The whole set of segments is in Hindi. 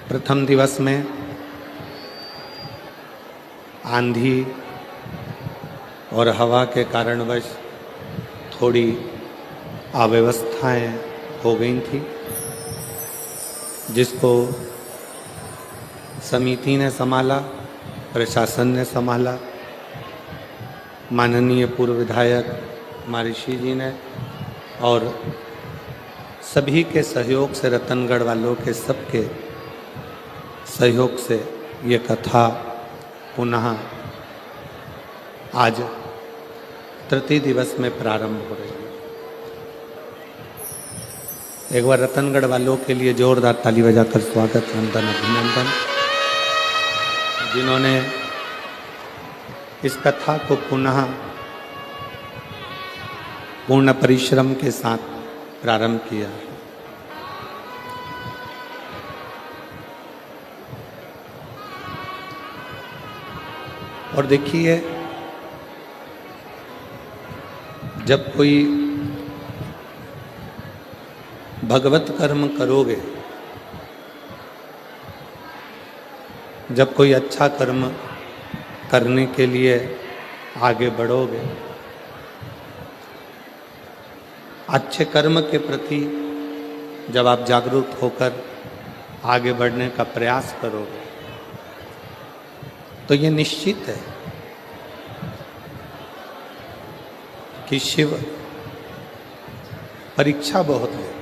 प्रथम दिवस में आंधी और हवा के कारणवश थोड़ी अव्यवस्थाएं हो गई थी, जिसको समिति ने संभाला, प्रशासन ने संभाला, माननीय पूर्व विधायक महर्षि जी ने, और सभी के सहयोग से, रतनगढ़ वालों के सबके सहयोग से ये कथा पुनः आज तृतीय दिवस में प्रारंभ हो रही है। एक बार रतनगढ़ वालों के लिए जोरदार ताली बजाकर स्वागत, वंदन, अभिनंदन, जिन्होंने इस कथा को पुनः पूर्ण परिश्रम के साथ प्रारंभ किया। और देखिए, जब कोई भगवत कर्म करोगे, जब कोई अच्छा कर्म करने के लिए आगे बढ़ोगे, अच्छे कर्म के प्रति जब आप जागरूक होकर आगे बढ़ने का प्रयास करोगे, तो ये निश्चित है कि शिव परीक्षा बहुत लेते,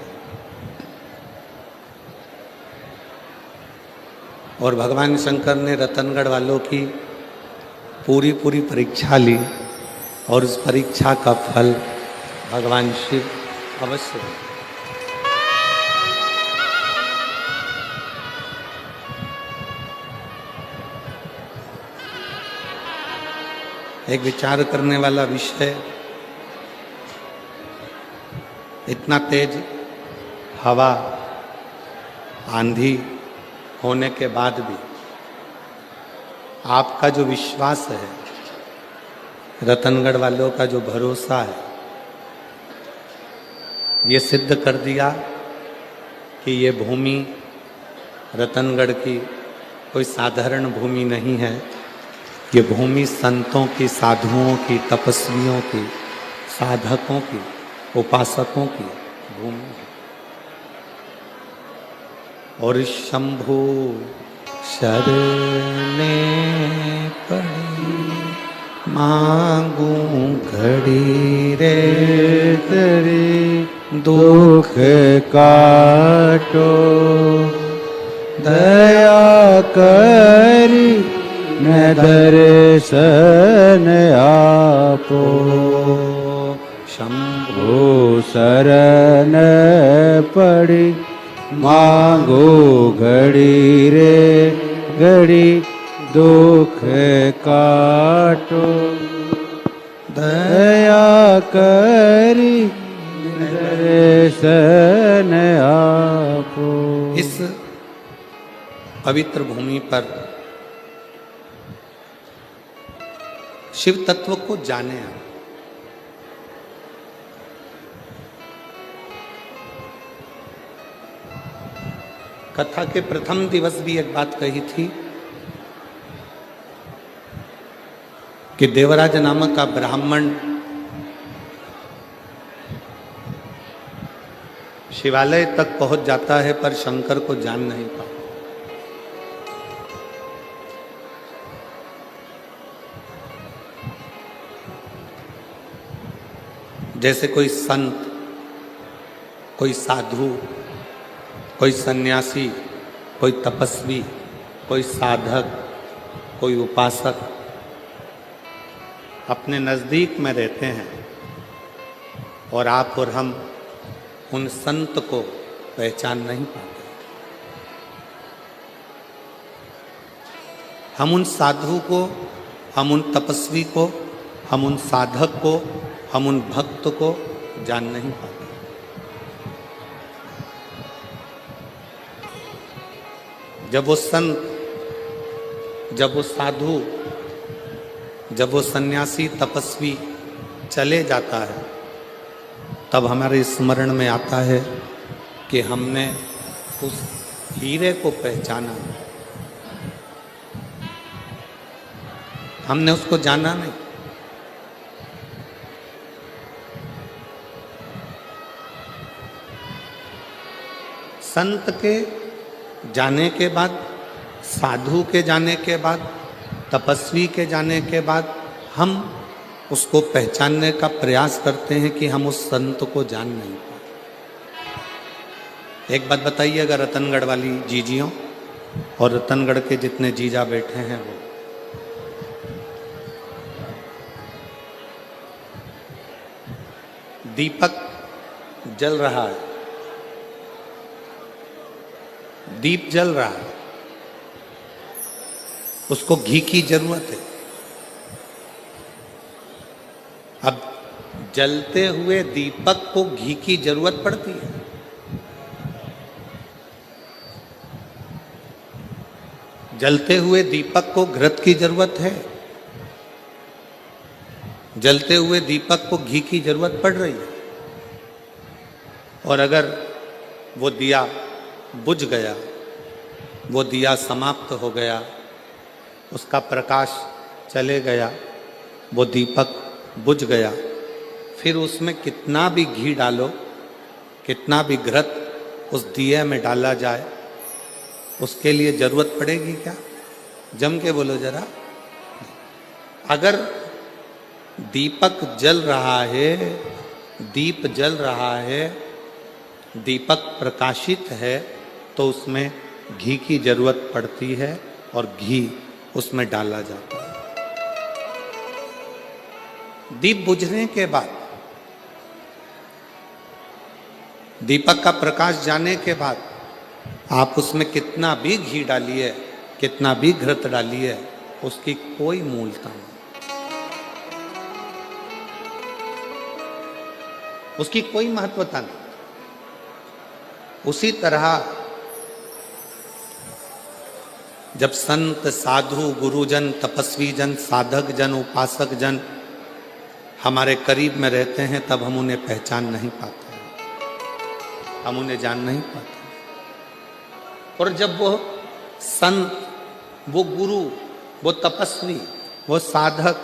और भगवान शंकर ने रतनगढ़ वालों की पूरी परीक्षा ली, और उस परीक्षा का फल भगवान शिव अवश्य दें। एक विचार करने वाला विषय, इतना तेज हवा आंधी होने के बाद भी आपका जो विश्वास है, रतनगढ़ वालों का जो भरोसा है, ये सिद्ध कर दिया कि ये भूमि रतनगढ़ की कोई साधारण भूमि नहीं है। ये भूमि संतों की, साधुओं की, तपस्वियों की, साधकों की, उपासकों की भूमि है। और शंभु शरणे पड़ी मांगू घड़ी रे तेरी, दुख काटो दया करी न दर्शन आपो, शंभु शरण पड़ी मांगो घड़ी रे घड़ी, दुख काटो दया करी दर्शन आपो। इस पवित्र भूमि पर शिव तत्व को जाने। कथा के प्रथम दिवस भी एक बात कही थी कि देवराज नामक का ब्राह्मण शिवालय तक पहुंच जाता है, पर शंकर को जान नहीं पाता। जैसे कोई संत, कोई साधु, कोई सन्यासी, कोई तपस्वी, कोई साधक, कोई उपासक अपने नज़दीक में रहते हैं, और आप और हम उन संत को पहचान नहीं पाते। हम उन साधु को, हम उन तपस्वी को, हम उन साधक को, हम उन भक्त को जान नहीं पाते। जब वो संत, जब वो साधु, जब वो सन्यासी, तपस्वी चले जाता है, तब हमारे स्मरण में आता है कि हमने उस हीरे को पहचाना, हमने उसको जाना नहीं। संत के जाने के बाद, साधु के जाने के बाद, तपस्वी के जाने के बाद हम उसको पहचानने का प्रयास करते हैं कि हम उस संत को जान नहीं पाए। एक बात बताइएगा, रतनगढ़ वाली जीजियों और रतनगढ़ के जितने जीजा बैठे हैं वो, दीपक जल रहा है, दीप जल रहा है, उसको घी की जरूरत है। अब जलते हुए दीपक को घी की जरूरत पड़ती है। जलते हुए दीपक को घृत की जरूरत है। जलते हुए दीपक को घी की जरूरत पड़ रही है। और अगर वो दिया बुझ गया, वो दिया समाप्त हो गया, उसका प्रकाश चले गया, वो दीपक बुझ गया, फिर उसमें कितना भी घी डालो, कितना भी घृत उस दिए में डाला जाए, उसके लिए जरूरत पड़ेगी क्या? जम के बोलो जरा। अगर दीपक जल रहा है, दीप जल रहा है, दीपक प्रकाशित है, तो उसमें घी की जरूरत पड़ती है और घी उसमें डाला जाता है। दीप बुझने के बाद, दीपक का प्रकाश जाने के बाद आप उसमें कितना भी घी डालिए, कितना भी घृत डालिए, उसकी कोई मूलता नहीं, उसकी कोई महत्वता नहीं। उसी तरह जब संत, साधु, गुरुजन, तपस्वी जन, साधक जन, उपासक जन हमारे करीब में रहते हैं, तब हम उन्हें पहचान नहीं पाते, हम उन्हें जान नहीं पाते। और जब वो संत, वो गुरु, वो तपस्वी, वो साधक,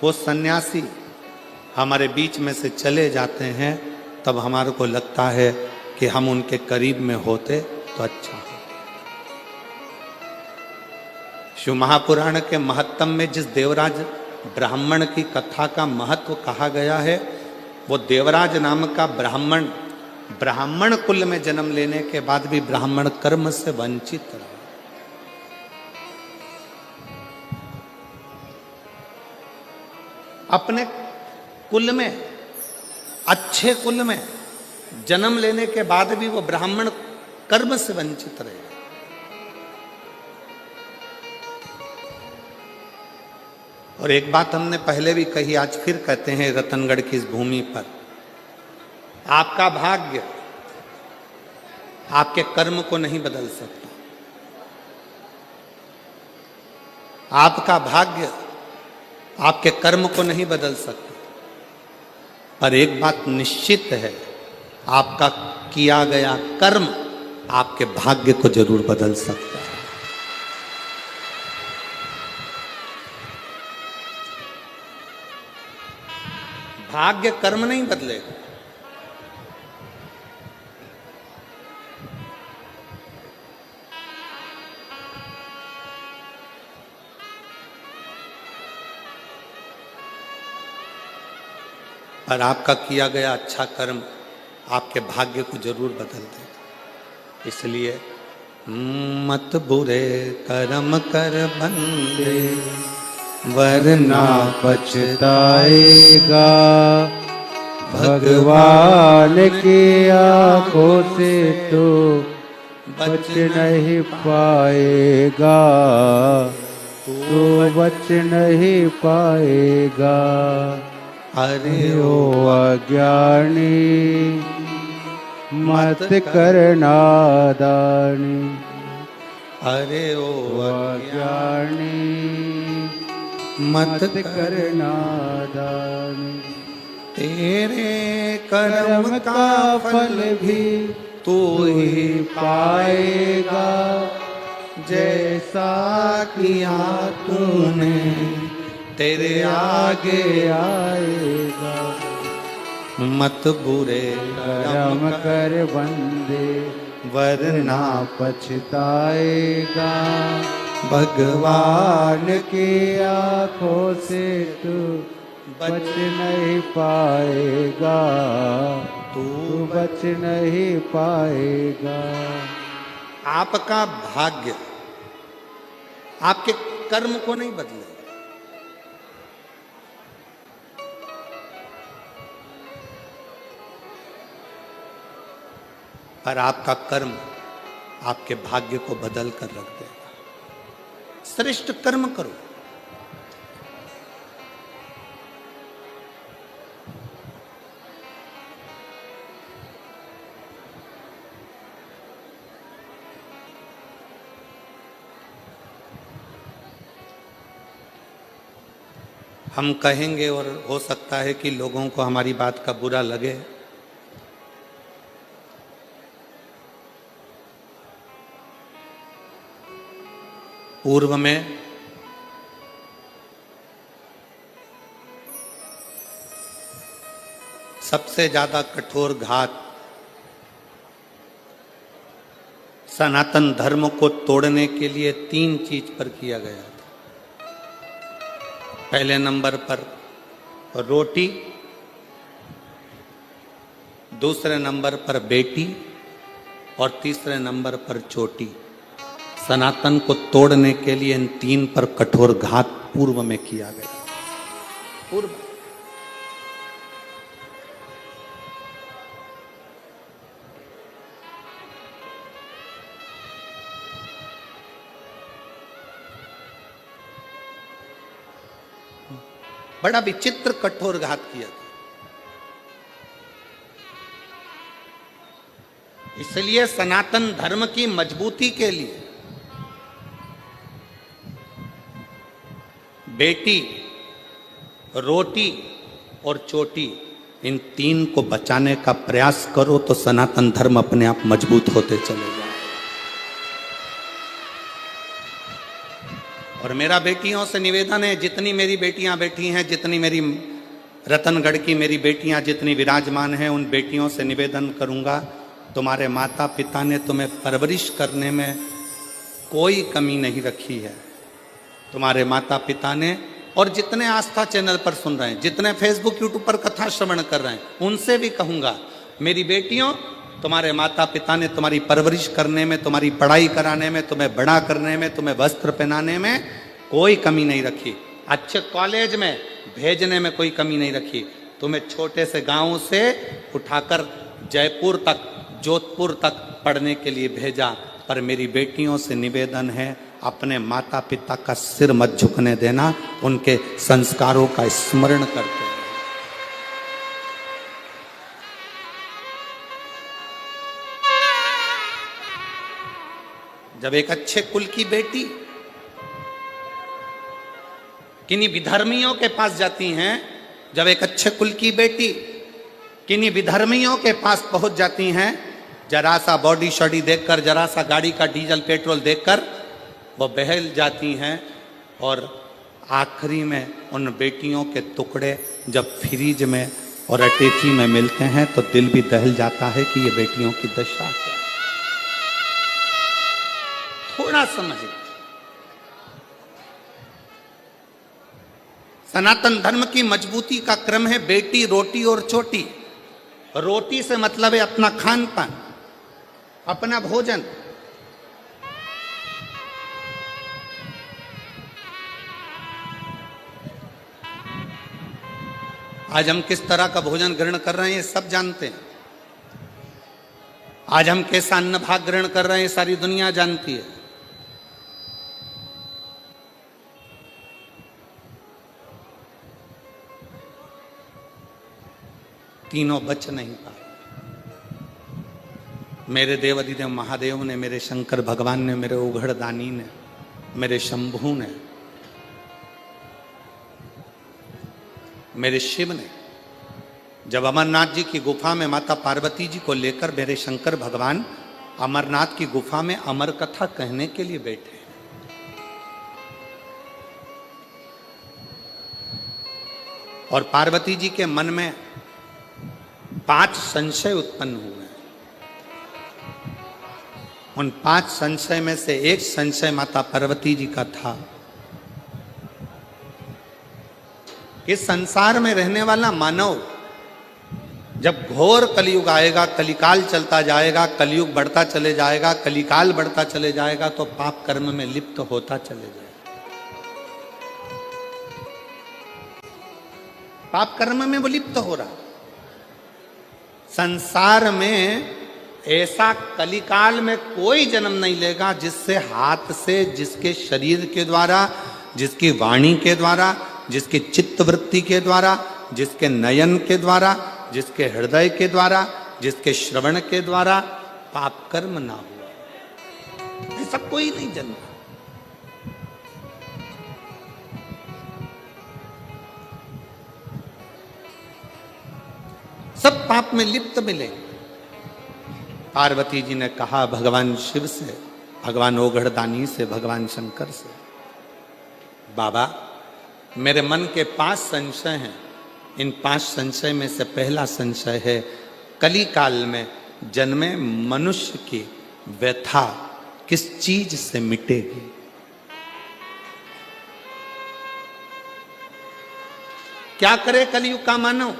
वो सन्यासी हमारे बीच में से चले जाते हैं, तब हमारे को लगता है कि हम उनके करीब में होते तो अच्छा हो। शिव महापुराण के महत्तम में जिस देवराज ब्राह्मण की कथा का महत्व कहा गया है, वो देवराज नाम का ब्राह्मण, ब्राह्मण कुल में जन्म लेने के बाद भी ब्राह्मण कर्म से वंचित रहा। अपने कुल में, अच्छे कुल में जन्म लेने के बाद भी वो ब्राह्मण कर्म से वंचित रहे। और एक बात हमने पहले भी कही, आज फिर कहते हैं रतनगढ़ की इस भूमि पर, आपका भाग्य आपके कर्म को नहीं बदल सकता। आपका भाग्य आपके कर्म को नहीं बदल सकता। पर एक बात निश्चित है, आपका किया गया कर्म आपके भाग्य को जरूर बदल सकता है। भाग्य कर्म नहीं बदलेगा। और आपका किया गया अच्छा कर्म आपके भाग्य को जरूर बदल देगा। इसलिए मत बुरे कर्म कर बंदे, वरना पछताएगा, भगवान की आंखों से तो बच नहीं पाएगा, तो बच नहीं पाएगा। अरे ओ अज्ञानी मत कर नादानी, अरे ओ अज्ञानी मत कर नादानी। तेरे कर्म कर्म का फल भी तू तू ही पाएगा, जैसा किया तूने तेरे आगे आएगा। मत बुरे कर्म कर बंदे वरना पछताएगा। भगवान भगवान की आंखों से तू बच नहीं पाएगा। तू बच नहीं पाएगा। आपका भाग्य आपके कर्म को नहीं बदलेगा, पर आपका कर्म आपके भाग्य को बदल कर रख देगा। श्रेष्ठ कर्म करो। हम कहेंगे और हो सकता है कि लोगों को हमारी बात का बुरा लगे, पूर्व में सबसे ज्यादा कठोर घात सनातन धर्म को तोड़ने के लिए 3 चीज पर किया गया था। पहले नंबर पर रोटी, दूसरे नंबर पर बेटी और तीसरे नंबर पर चोटी। सनातन को तोड़ने के लिए इन 3 पर कठोर घात पूर्व में किया गया। पूर्व बड़ा विचित्र कठोर घात किया था। इसलिए सनातन धर्म की मजबूती के लिए बेटी, रोटी और चोटी, इन 3 को बचाने का प्रयास करो तो सनातन धर्म अपने आप मजबूत होते चले जाए। और मेरा बेटियों से निवेदन है, जितनी मेरी बेटियां बैठी हैं, जितनी मेरी रतनगढ़ की मेरी बेटियां जितनी विराजमान हैं, उन बेटियों से निवेदन करूंगा, तुम्हारे माता पिता ने तुम्हें परवरिश करने में कोई कमी नहीं रखी है। तुम्हारे माता पिता ने, और जितने आस्था चैनल पर सुन रहे हैं, जितने फेसबुक यूट्यूब पर कथा श्रवण कर रहे हैं, उनसे भी कहूंगा, मेरी बेटियों, तुम्हारे माता पिता ने तुम्हारी परवरिश करने में, तुम्हारी पढ़ाई कराने में, तुम्हें बड़ा करने में, तुम्हें वस्त्र पहनाने में कोई कमी नहीं रखी। अच्छे कॉलेज में भेजने में कोई कमी नहीं रखी। तुम्हें छोटे से गांव से उठाकर जयपुर तक, जोधपुर तक पढ़ने के लिए भेजा। पर मेरी बेटियों से निवेदन है, अपने माता पिता का सिर मत झुकने देना, उनके संस्कारों का स्मरण करते हैं। जब एक अच्छे कुल की बेटी किन्हीं विधर्मियों के पास जाती हैं, जब एक अच्छे कुल की बेटी किन्हीं विधर्मियों के पास पहुंच जाती हैं, जरा सा बॉडी शॉडी देखकर, जरा सा गाड़ी का डीजल पेट्रोल देखकर वो बहल जाती हैं, और आखिरी में उन बेटियों के टुकड़े जब फ्रिज में और अटैची में मिलते हैं तो दिल भी दहल जाता है कि ये बेटियों की दशा है। थोड़ा समझिए, सनातन धर्म की मजबूती का क्रम है बेटी, रोटी और चोटी। रोटी से मतलब है अपना खान पान, अपना भोजन। आज हम किस तरह का भोजन ग्रहण कर रहे हैं ये सब जानते हैं। आज हम कैसा अन्न भाग ग्रहण कर रहे हैं सारी दुनिया जानती है। तीनों बच नहीं पाए। मेरे देव अधिदेव महादेव ने, मेरे शंकर भगवान ने, मेरे उघड़ दानी ने, मेरे शंभू ने, मेरे शिव ने, जब अमरनाथ जी की गुफा में माता पार्वती जी को लेकर मेरे शंकर भगवान अमरनाथ की गुफा में अमर कथा कहने के लिए बैठे हैं। और पार्वती जी के मन में 5 संशय उत्पन्न हुए। उन 5 संशय में से एक संशय माता पार्वती जी का था। इस संसार में रहने वाला मानव जब घोर कलयुग आएगा, कलिकाल चलता जाएगा, कलयुग बढ़ता चले जाएगा, कलिकाल बढ़ता चले जाएगा, तो पाप कर्म में लिप्त होता चले जाएगा। पाप कर्म में वो लिप्त हो रहा। संसार में ऐसा कलिकाल में कोई जन्म नहीं लेगा जिससे हाथ से, जिसके शरीर के द्वारा, जिसकी वाणी के द्वारा, जिसकी चित्तवृत्ति के द्वारा, जिसके नयन के द्वारा, जिसके हृदय के द्वारा, जिसके श्रवण के द्वारा पाप कर्म ना हुआ। ऐसा कोई नहीं जन्मा। सब पाप में लिप्त मिले। पार्वती जी ने कहा भगवान शिव से, भगवान ओघड़दानी से, भगवान शंकर से, बाबा मेरे मन के 5 संशय हैं। इन 5 संशय में से पहला संशय है, कली काल में जन्मे मनुष्य की व्यथा किस चीज से मिटेगी? क्या करे कलयुग का मानव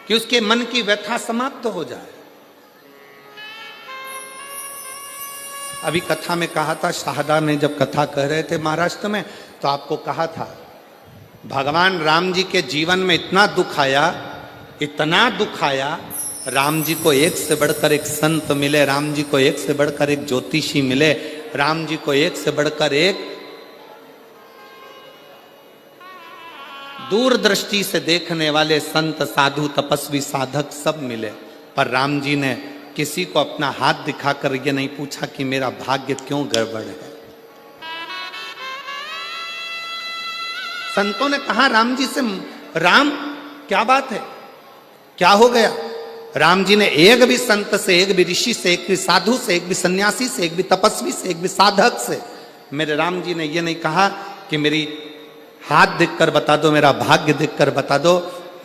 कि उसके मन की व्यथा समाप्त हो जाए? अभी कथा में कहा था, शाहदा में जब कथा कह रहे थे महाराष्ट्र में, तो आपको कहा था भगवान राम जी के जीवन में इतना दुख आया, इतना दुख आया। राम जी को एक से बढ़कर एक संत मिले, राम जी को एक से बढ़कर एक ज्योतिषी मिले, राम जी को एक से बढ़कर एक दूरदृष्टि से देखने वाले संत, साधु, तपस्वी, साधक सब मिले। पर राम जी ने किसी को अपना हाथ दिखाकर ये नहीं पूछा कि मेरा भाग्य क्यों गड़बड़ है। संतों ने कहा राम जी से, राम क्या बात है, क्या हो गया? राम जी ने एक भी संत से, एक भी ऋषि से, एक भी साधु से, एक भी सन्यासी से, एक भी तपस्वी से, एक भी साधक से, मेरे राम जी ने ये नहीं कहा कि मेरी हाथ देखकर बता दो, मेरा भाग्य देखकर बता दो।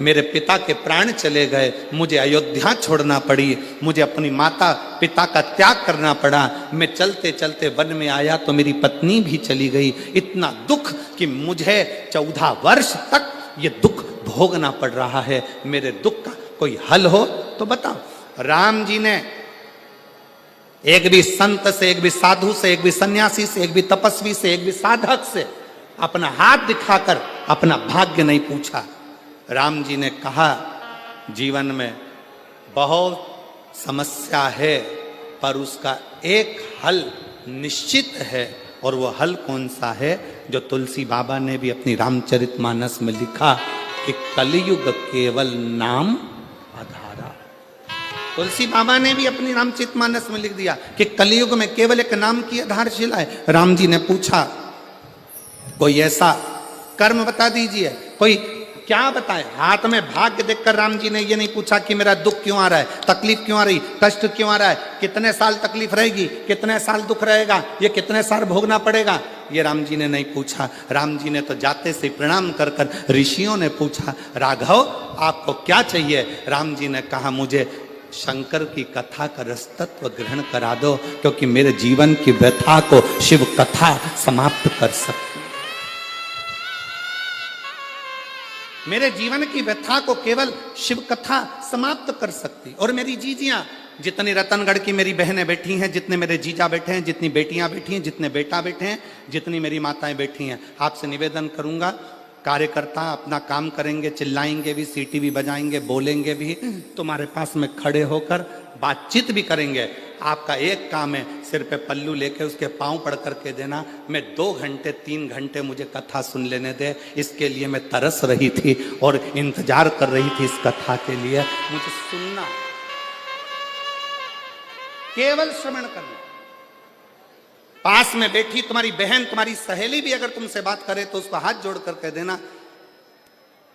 मेरे पिता के प्राण चले गए, मुझे अयोध्या छोड़ना पड़ी, मुझे अपनी माता पिता का त्याग करना पड़ा, मैं चलते चलते वन में आया तो मेरी पत्नी भी चली गई। इतना दुख कि मुझे 14 वर्ष तक ये दुख भोगना पड़ रहा है। मेरे दुख का कोई हल हो तो बताओ। राम जी ने एक भी संत से, एक भी साधु से, एक भी सन्यासी से, एक भी तपस्वी से, एक भी साधक से अपना हाथ दिखाकर अपना भाग्य नहीं पूछा। राम जी ने कहा जीवन में बहुत समस्या है, पर उसका एक हल निश्चित है। और वो हल कौन सा है? जो तुलसी बाबा ने भी अपनी रामचरितमानस में लिखा कि कलयुग केवल नाम आधारा। तुलसी बाबा ने भी अपनी रामचरितमानस में लिख दिया कि कलयुग में केवल एक नाम की आधारशिला है। राम जी ने पूछा कोई ऐसा कर्म बता दीजिए, कोई क्या बताए? हाथ में भाग्य देखकर राम जी ने ये नहीं पूछा कि मेरा दुख क्यों आ रहा है, तकलीफ क्यों आ रही, कष्ट क्यों आ रहा है, कितने साल तकलीफ रहेगी, कितने साल दुख रहेगा, ये कितने साल भोगना पड़ेगा, ये राम जी ने नहीं पूछा। राम जी ने तो जाते से प्रणाम कर कर ऋषियों ने पूछा, राघव आपको क्या चाहिए? राम जी ने कहा मुझे शंकर की कथा का रसतत्व ग्रहण करा दो, क्योंकि मेरे जीवन की व्यथा को शिव कथा समाप्त कर सकती, मेरे जीवन की व्यथा को केवल शिव कथा समाप्त कर सकती। और मेरी जीजियां, जितनी रतनगढ़ की मेरी बहनें बैठी हैं, जितने मेरे जीजा बैठे हैं, जितनी बेटियां बैठी हैं, जितने बेटा बैठे हैं, जितनी मेरी माताएं बैठी हैं, आपसे निवेदन करूंगा, कार्यकर्ता अपना काम करेंगे, चिल्लाएंगे भी, सीटी भी बजाएंगे, बोलेंगे भी, तुम्हारे पास में खड़े होकर बातचीत भी करेंगे। आपका एक काम है, सिर पे पल्लू लेके उसके पांव पड़ करके देना। मैं 2 घंटे 3 घंटे मुझे कथा सुन लेने दे, इसके लिए मैं तरस रही थी और इंतजार कर रही थी इस कथा के लिए। मुझे सुनना, केवल श्रवण करना। पास में बैठी तुम्हारी बहन, तुम्हारी सहेली भी अगर तुमसे बात करे तो उसको हाथ जोड़ कर कह देना,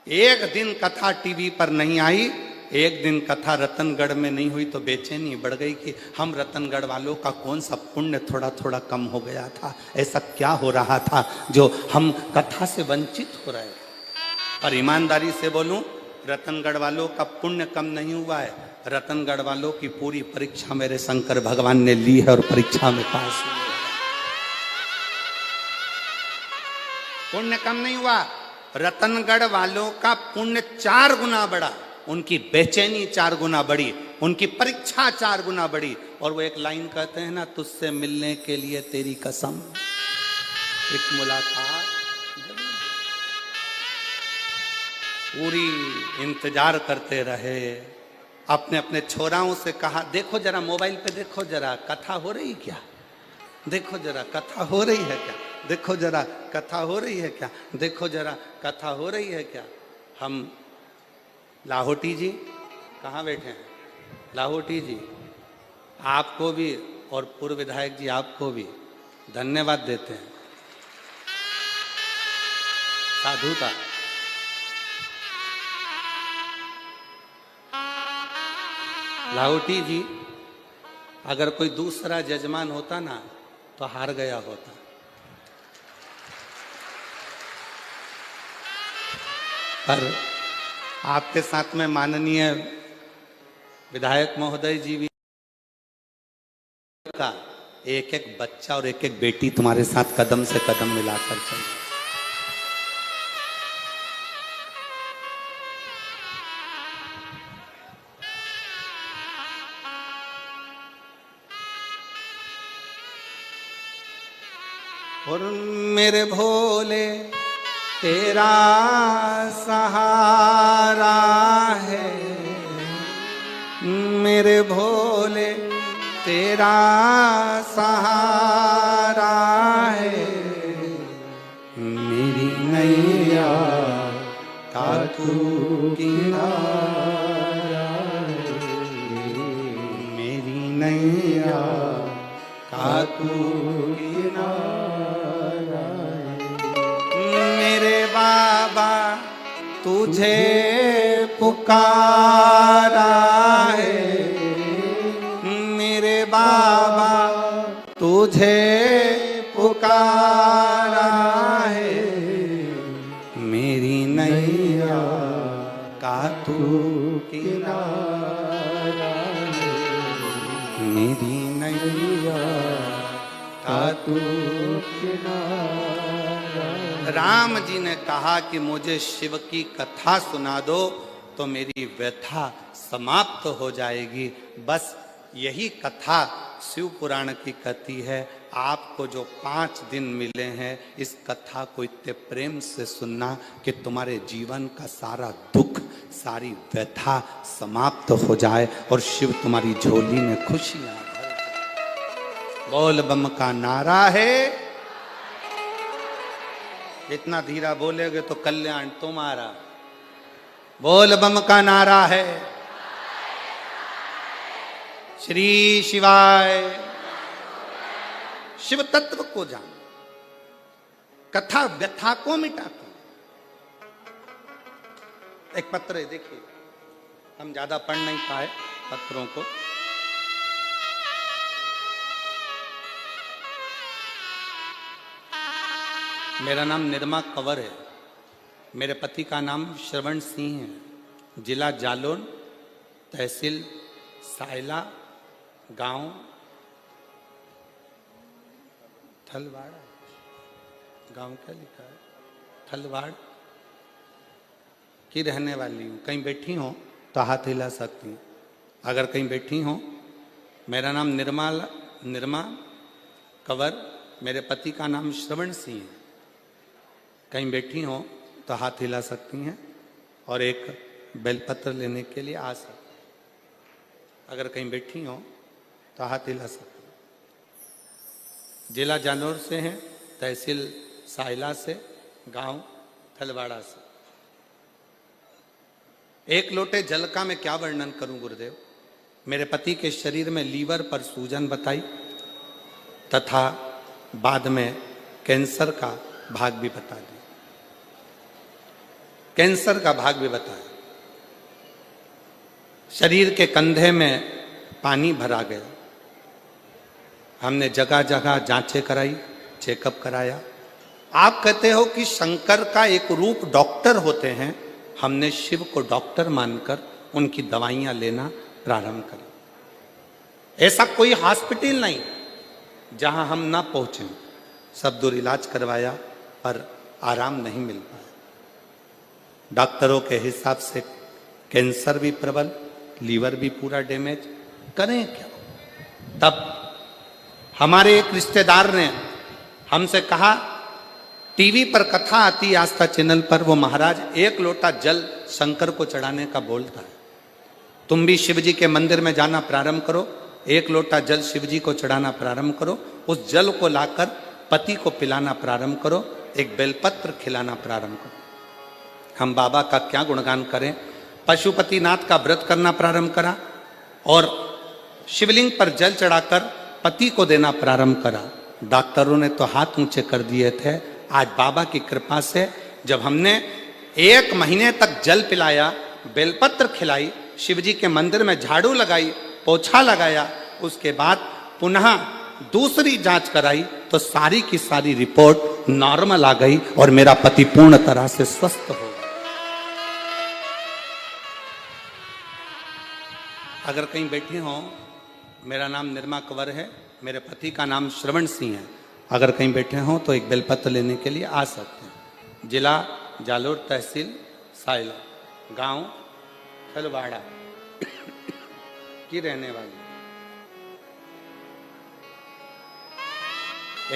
एक दिन कथा टीवी पर नहीं आई एक दिन कथा रतनगढ़ में नहीं हुई तो बेचैनी बढ़ गई कि हम रतनगढ़ वालों का कौन सा पुण्य थोड़ा थोड़ा कम हो गया था, ऐसा क्या हो रहा था जो हम कथा से वंचित हो रहे। और ईमानदारी से बोलूं, रतनगढ़ वालों का पुण्य कम नहीं हुआ है, रतनगढ़ वालों की पूरी परीक्षा मेरे शंकर भगवान ने ली है और परीक्षा में पास हुए। पुण्य कम नहीं हुआ, रतनगढ़ वालों का पुण्य 4 गुना बढ़ा, उनकी बेचैनी 4 गुना बढ़ी, उनकी परीक्षा 4 गुना बढ़ी। और वो एक लाइन कहते हैं ना, तुझसे मिलने के लिए तेरी कसम, एक मुलाकात पूरी इंतजार करते रहे। अपने अपने छोराओं से कहा, देखो जरा मोबाइल पे देखो जरा कथा हो रही क्या, देखो जरा कथा हो रही है क्या, देखो जरा कथा हो रही है क्या, देखो जरा कथा हो रही है क्या। हम लाहौटी जी कहाँ बैठे हैं, लाहौटी जी आपको भी और पूर्व विधायक जी आपको भी धन्यवाद देते हैं, साधुता। लाहौटी जी, अगर कोई दूसरा जजमान होता ना तो हार गया होता। पर आपके साथ में माननीय विधायक महोदय जी भी का एक एक बच्चा और एक एक बेटी तुम्हारे साथ कदम से कदम मिलाकर चल। और मेरे भोले तेरा सहारा है, मेरे भोले तेरा सहारा है, मेरी नैया का तू किनारा है, मेरी नैया का तू किनारा है। मेरे बाबा तुझे पुकारा है, मेरे बाबा तुझे पुकारा है, मेरी नैया का तू किनारा है, मेरी नैया का तू किनारा। राम जी ने कहा कि मुझे शिव की कथा सुना दो तो मेरी व्यथा समाप्त हो जाएगी। बस यही कथा शिव पुराण की कथी है। आपको जो 5 दिन मिले हैं, इस कथा को इतने प्रेम से सुनना कि तुम्हारे जीवन का सारा दुख, सारी व्यथा समाप्त हो जाए और शिव तुम्हारी झोली में खुशियां भर दे। बोल बम का नारा है। इतना धीरा बोलेगे तो कल्याण तुम्हारा। बोल बम का नारा है। श्री शिवाय। शिव तत्व को जान, कथा व्यथा को मिटाती। एक पत्र है, देखिए, हम ज्यादा पढ़ नहीं पाए पत्रों को। मेरा नाम निर्मा कंवर है, मेरे पति का नाम श्रवण सिंह है, जिला जालौन, तहसील सायला, गांव थलवाड़। गांव क्या लिखा है? थलवाड़ की रहने वाली हूँ। कहीं बैठी हो तो हाथ हिला सकती हूँ। अगर कहीं बैठी हो। मेरा नाम निर्मा कंवर, मेरे पति का नाम श्रवण सिंह है। कहीं बैठी हो तो हाथ हिला सकती हैं और एक बेलपत्र लेने के लिए आ सकती। अगर कहीं बैठी हो तो हाथ हिला सकती। जिला जानौर से हैं, तहसील सायला से, गांव थलवाड़ा से। एक लोटे जल का मैं क्या वर्णन करूं गुरुदेव। मेरे पति के शरीर में लीवर पर सूजन बताई तथा बाद में कैंसर का भाग भी बता दिया। कैंसर का भाग भी बताया। शरीर के कंधे में पानी भरा गया। हमने जगह जगह जांचें कराई, चेकअप कराया। आप कहते हो कि शंकर का एक रूप डॉक्टर होते हैं, हमने शिव को डॉक्टर मानकर उनकी दवाइयां लेना प्रारंभ करी। ऐसा कोई हॉस्पिटल नहीं जहां हम ना पहुंचे। सब दूर इलाज करवाया पर आराम नहीं मिल पाया। डॉक्टरों के हिसाब से कैंसर भी प्रबल, लीवर भी पूरा डैमेज, करें क्या? तब हमारे एक रिश्तेदार ने हमसे कहा, टीवी पर कथा आती है आस्था चैनल पर, वो महाराज एक लोटा जल शंकर को चढ़ाने का बोलता है, तुम भी शिव जी के मंदिर में जाना प्रारंभ करो, एक लोटा जल शिव जी को चढ़ाना प्रारंभ करो, उस जल को लाकर पति को पिलाना प्रारंभ करो, एक बेलपत्र खिलाना प्रारंभ करो। हम बाबा का क्या गुणगान करें। पशुपतिनाथ का व्रत करना प्रारंभ करा और शिवलिंग पर जल चढ़ाकर पति को देना प्रारंभ करा। डॉक्टरों ने तो हाथ ऊंचे कर दिए थे। आज बाबा की कृपा से जब हमने 1 महीने तक जल पिलाया, बेलपत्र खिलाई, शिवजी के मंदिर में झाड़ू लगाई, पोछा लगाया, उसके बाद पुनः दूसरी जांच कराई तो सारी की सारी रिपोर्ट नॉर्मल आ गई और मेरा पति पूर्ण तरह से स्वस्थ हो गया। अगर कहीं बैठे हो, मेरा नाम निर्मा कंवर है, मेरे पति का नाम श्रवण सिंह है, अगर कहीं बैठे हो तो एक बेलपत्र लेने के लिए आ सकते हैं। जिला जालोर, तहसील साइला, गांव खलवाड़ा की रहने वाली।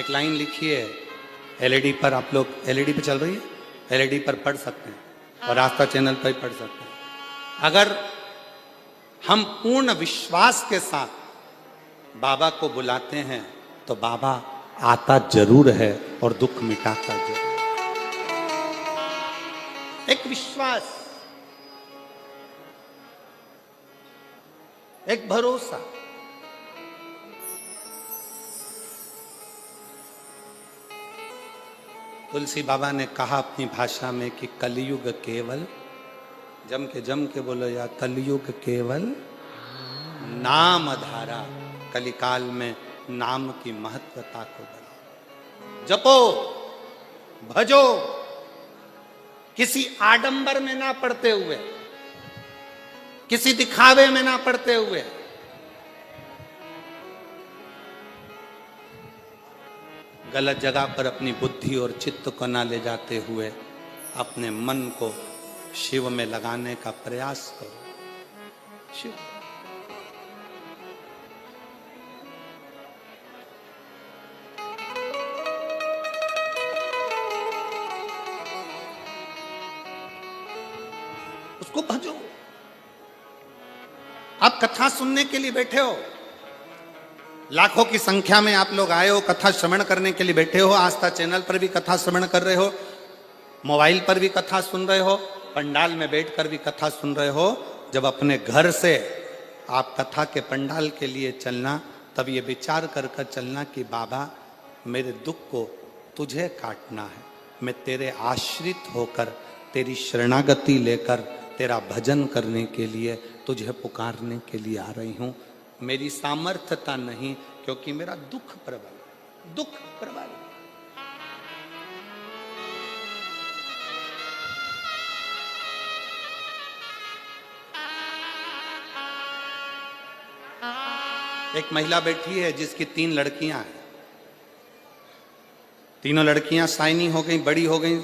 एक लाइन लिखी है एलईडी पर, आप लोग एलईडी पे चल रही है, एलईडी पर पढ़ सकते हैं और आस्था चैनल पर भी पढ़ सकते हैं। अगर हम पूर्ण विश्वास के साथ बाबा को बुलाते हैं तो बाबा आता जरूर है और दुख मिटाता जरूर। एक विश्वास, एक भरोसा। तुलसी बाबा ने कहा अपनी भाषा में कि कलयुग केवल, जम के बोलो या, कलयुग केवल नाम धारा। कलिकाल में नाम की महत्वता को बढ़ाओ, जपो, भजो, किसी आडंबर में ना पड़ते हुए, किसी दिखावे में ना पड़ते हुए। गलत जगह पर अपनी बुद्धि और चित्त को ना ले जाते हुए अपने मन को शिव में लगाने का प्रयास करो। शिव उसको भजो। आप कथा सुनने के लिए बैठे हो, लाखों की संख्या में आप लोग आए हो, कथा श्रवण करने के लिए बैठे हो। आस्था चैनल पर भी कथा श्रवण कर रहे हो, मोबाइल पर भी कथा सुन रहे हो, पंडाल में बैठकर भी कथा सुन रहे हो। जब अपने घर से आप कथा के पंडाल के लिए चलना, तब ये विचार कर कर चलना कि बाबा मेरे दुख को तुझे काटना है, मैं तेरे आश्रित होकर, तेरी शरणागति लेकर तेरा भजन करने के लिए, तुझे पुकारने के लिए आ रही हूं। मेरी सामर्थ्यता नहीं, क्योंकि मेरा दुख प्रबल, दुख प्रबल। एक महिला बैठी है जिसकी 3 लड़कियां हैं। तीनों लड़कियां साइनी हो गई, बड़ी हो गई।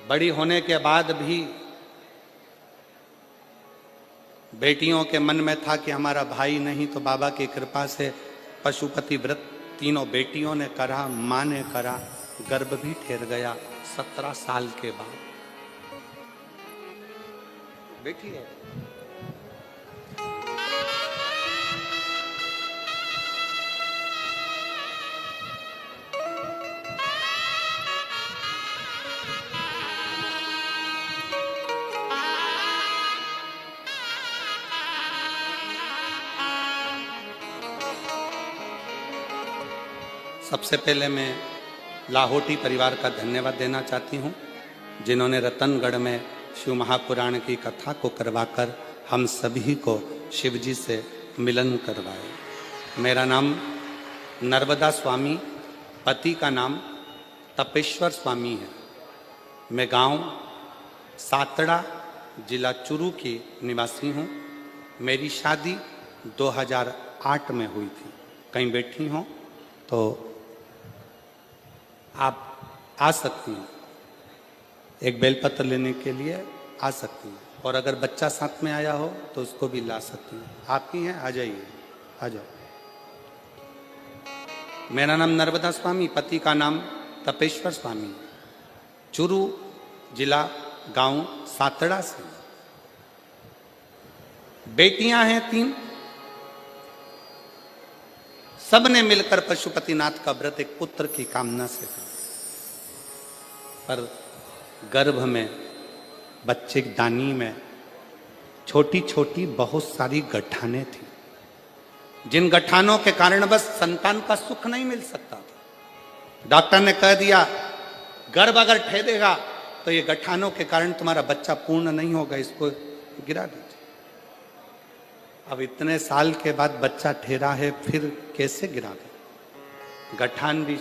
बड़ी होने के बाद भी बेटियों के मन में था कि हमारा भाई नहीं, तो बाबा की कृपा से पशुपति व्रत तीनों बेटियों ने करा, मां ने करा, गर्भ भी ठहर गया 17 साल के बाद। बेटी है। सबसे पहले मैं लाहौटी परिवार का धन्यवाद देना चाहती हूँ, जिन्होंने रतनगढ़ में शिव महापुराण की कथा को करवाकर हम सभी को शिव जी से मिलन करवाए। मेरा नाम नर्मदा स्वामी, पति का नाम तपेश्वर स्वामी है। मैं गांव सातड़ा, जिला चुरू की निवासी हूँ। मेरी शादी 2008 में हुई थी। कहीं बैठी हों तो आप आ सकती हैं, एक बेलपत्र लेने के लिए आ सकती हैं, और अगर बच्चा साथ में आया हो तो उसको भी ला सकती हैं। आप ही हैं, आ जाइए, आ जाओ। मेरा नाम नर्मदा स्वामी, पति का नाम तपेश्वर स्वामी, चुरू जिला, गांव सातड़ा से। बेटियां हैं 3। सबने मिलकर पशुपतिनाथ का व्रत एक पुत्र की कामना से था, पर गर्भ में, बच्चे की दानी में छोटी छोटी बहुत सारी गठानें थी, जिन गठानों के कारण बस संतान का सुख नहीं मिल सकता था। डॉक्टर ने कह दिया गर्भ अगर ठहरेगा तो ये गठानों के कारण तुम्हारा बच्चा पूर्ण नहीं होगा, इसको गिरा दीजिए। अब इतने साल के बाद बच्चा ठहरा है, फिर कैसे गिरा दे? गठान भी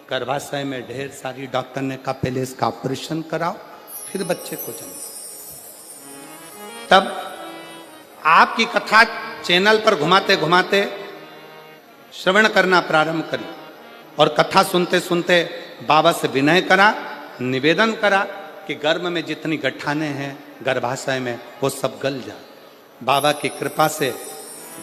गर्भाशय में ढेर सारी। डॉक्टर ने कहा पहले इसका ऑपरेशन कराओ, फिर बच्चे को जन्म। तब आपकी कथा चैनल पर घुमाते घुमाते श्रवण करना प्रारंभ करी, और कथा सुनते सुनते बाबा से विनय करा, निवेदन करा कि गर्भ में जितनी गठाने हैं गर्भाशय में वो सब गल जाए। बाबा की कृपा से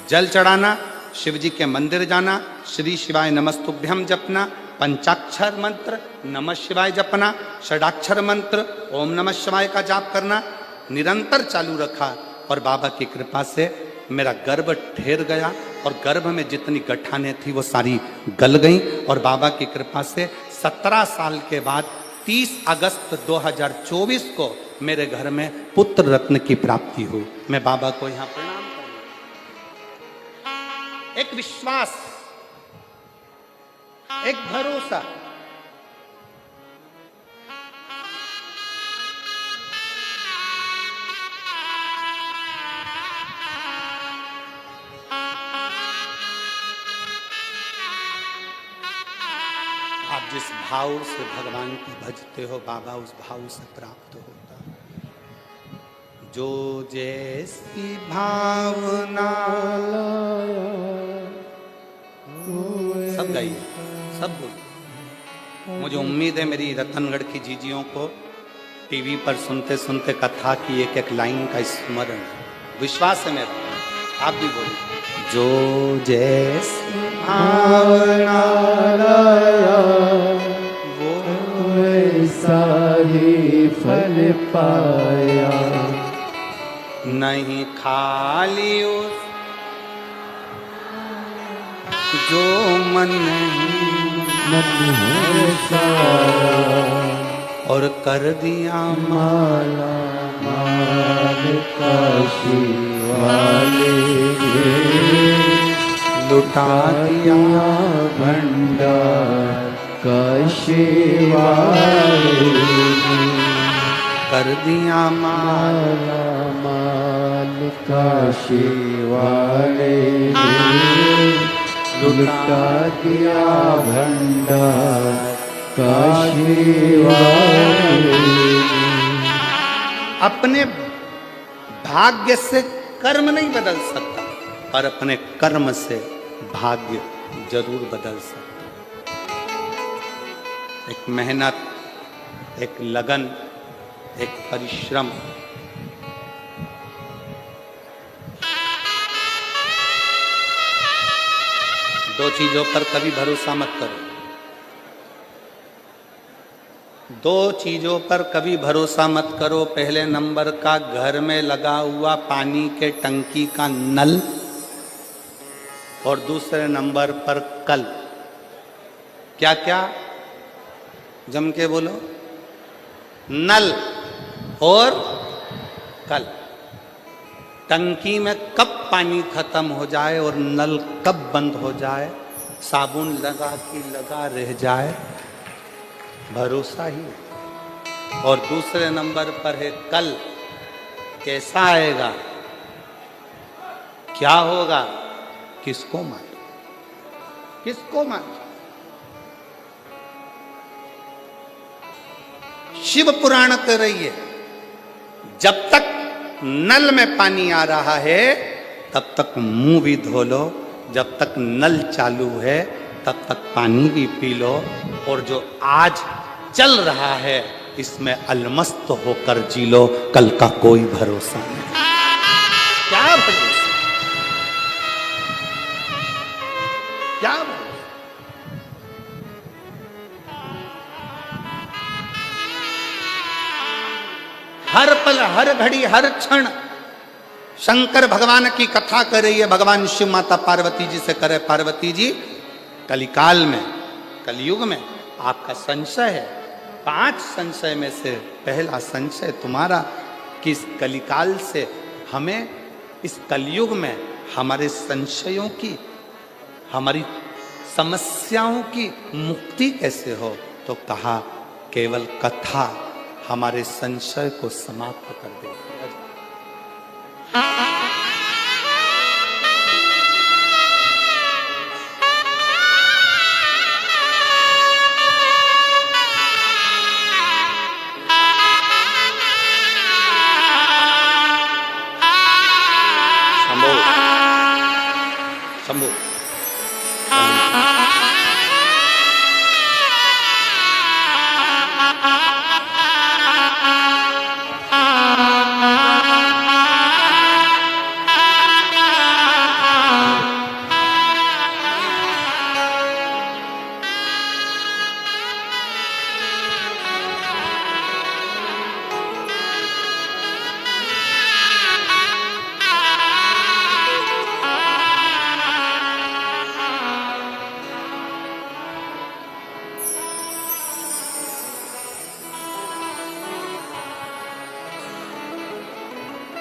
जल चढ़ाना, शिव जी के मंदिर जाना, श्री शिवाय नमस्तुभ्यम जपना, पंचाक्षर मंत्र नमः शिवाय जपना, षडाक्षर मंत्र ओम नमः शिवाय का जाप करना निरंतर चालू रखा, और बाबा की कृपा से मेरा गर्भ ठहर गया, और गर्भ में जितनी गठानें थी वो सारी गल गईं, और बाबा की कृपा से 17 साल के बाद 30 अगस्त 2024 को मेरे घर में पुत्र रत्न की प्राप्ति हुई। मैं बाबा को यहां प्रणाम करता हूं। एक विश्वास, एक भरोसा, आप जिस भाव से भगवान को भजते हो, बाबा उस भाव से प्राप्त होता है। जो जैसी भावना, सब गाइए, सब बोलिए। मुझे उम्मीद है मेरी रतनगढ़ की जीजियों को टीवी पर सुनते सुनते कथा की एक एक लाइन का स्मरण, विश्वास है मेरा। आप भी बोलिए। जो जैसी भावना वो वैसा ही फल पाया, नहीं खाली उस जो मन है सारा, और कर दिया माला माल काशी वाले, लुटा दिया भंडार काशी वाले, कर दिया माला माल काशी वाले, लुटा दिया भंडार काशी वाले। अपने भाग्य से कर्म नहीं बदल सकता, पर अपने कर्म से भाग्य जरूर बदल सकता। एक मेहनत, एक लगन, एक परिश्रम, दो चीजों पर कभी भरोसा मत करो। दो चीजों पर कभी भरोसा मत करो। पहले नंबर का घर में लगा हुआ पानी के टंकी का नल, और दूसरे नंबर पर कल। क्या क्या? जम के बोलो। नल और कल। टंकी में कब पानी खत्म हो जाए और नल कब बंद हो जाए, साबुन लगा कि लगा रह जाए, भरोसा ही। और दूसरे नंबर पर है कल कैसा आएगा, क्या होगा, किसको मालूम, किसको मालूम। शिव पुराण कर रही है, जब तक नल में पानी आ रहा है तब तक मुंह भी धो लो, जब तक नल चालू है तब तक पानी भी पी लो, और जो आज चल रहा है इसमें अलमस्त होकर जी लो, कल का कोई भरोसा नहीं। क्या भरोसा, क्या भरोसा। हर पल, हर घड़ी, हर क्षण शंकर भगवान की कथा कर रही है। भगवान शिव माता पार्वती जी से करे, पार्वती जी कलिकाल में, कलयुग में आपका संशय है। 5 संशय में से पहला संशय तुम्हारा कि इस कलिकाल से हमें, इस कलयुग में हमारे संशयों की, हमारी समस्याओं की मुक्ति कैसे हो। तो कहा केवल कथा हमारे संशय को समाप्त कर देगी। शंभू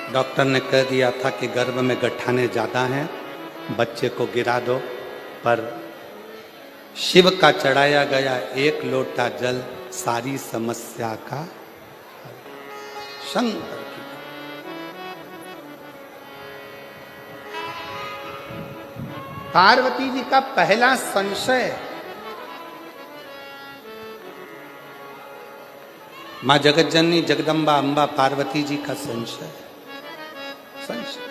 डॉक्टर ने कह दिया था कि गर्भ में गठाने ज़्यादा हैं, बच्चे को गिरा दो, पर शिव का चढ़ाया गया 1 लोटा जल सारी समस्या का शंकर की। पार्वती जी का पहला संशय, मां जगत जननी जगदम्बा अंबा पार्वती जी का संशय, संशय।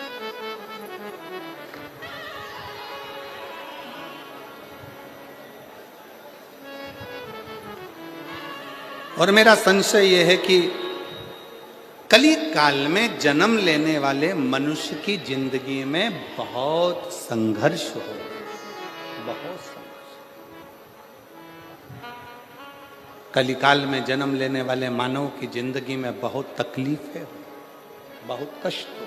और मेरा संशय यह है कि कली काल में जन्म लेने वाले मनुष्य की जिंदगी में बहुत संघर्ष हो, बहुत संघर्ष। कलिकाल में जन्म लेने वाले मानव की जिंदगी में बहुत तकलीफें हो, बहुत कष्ट हो।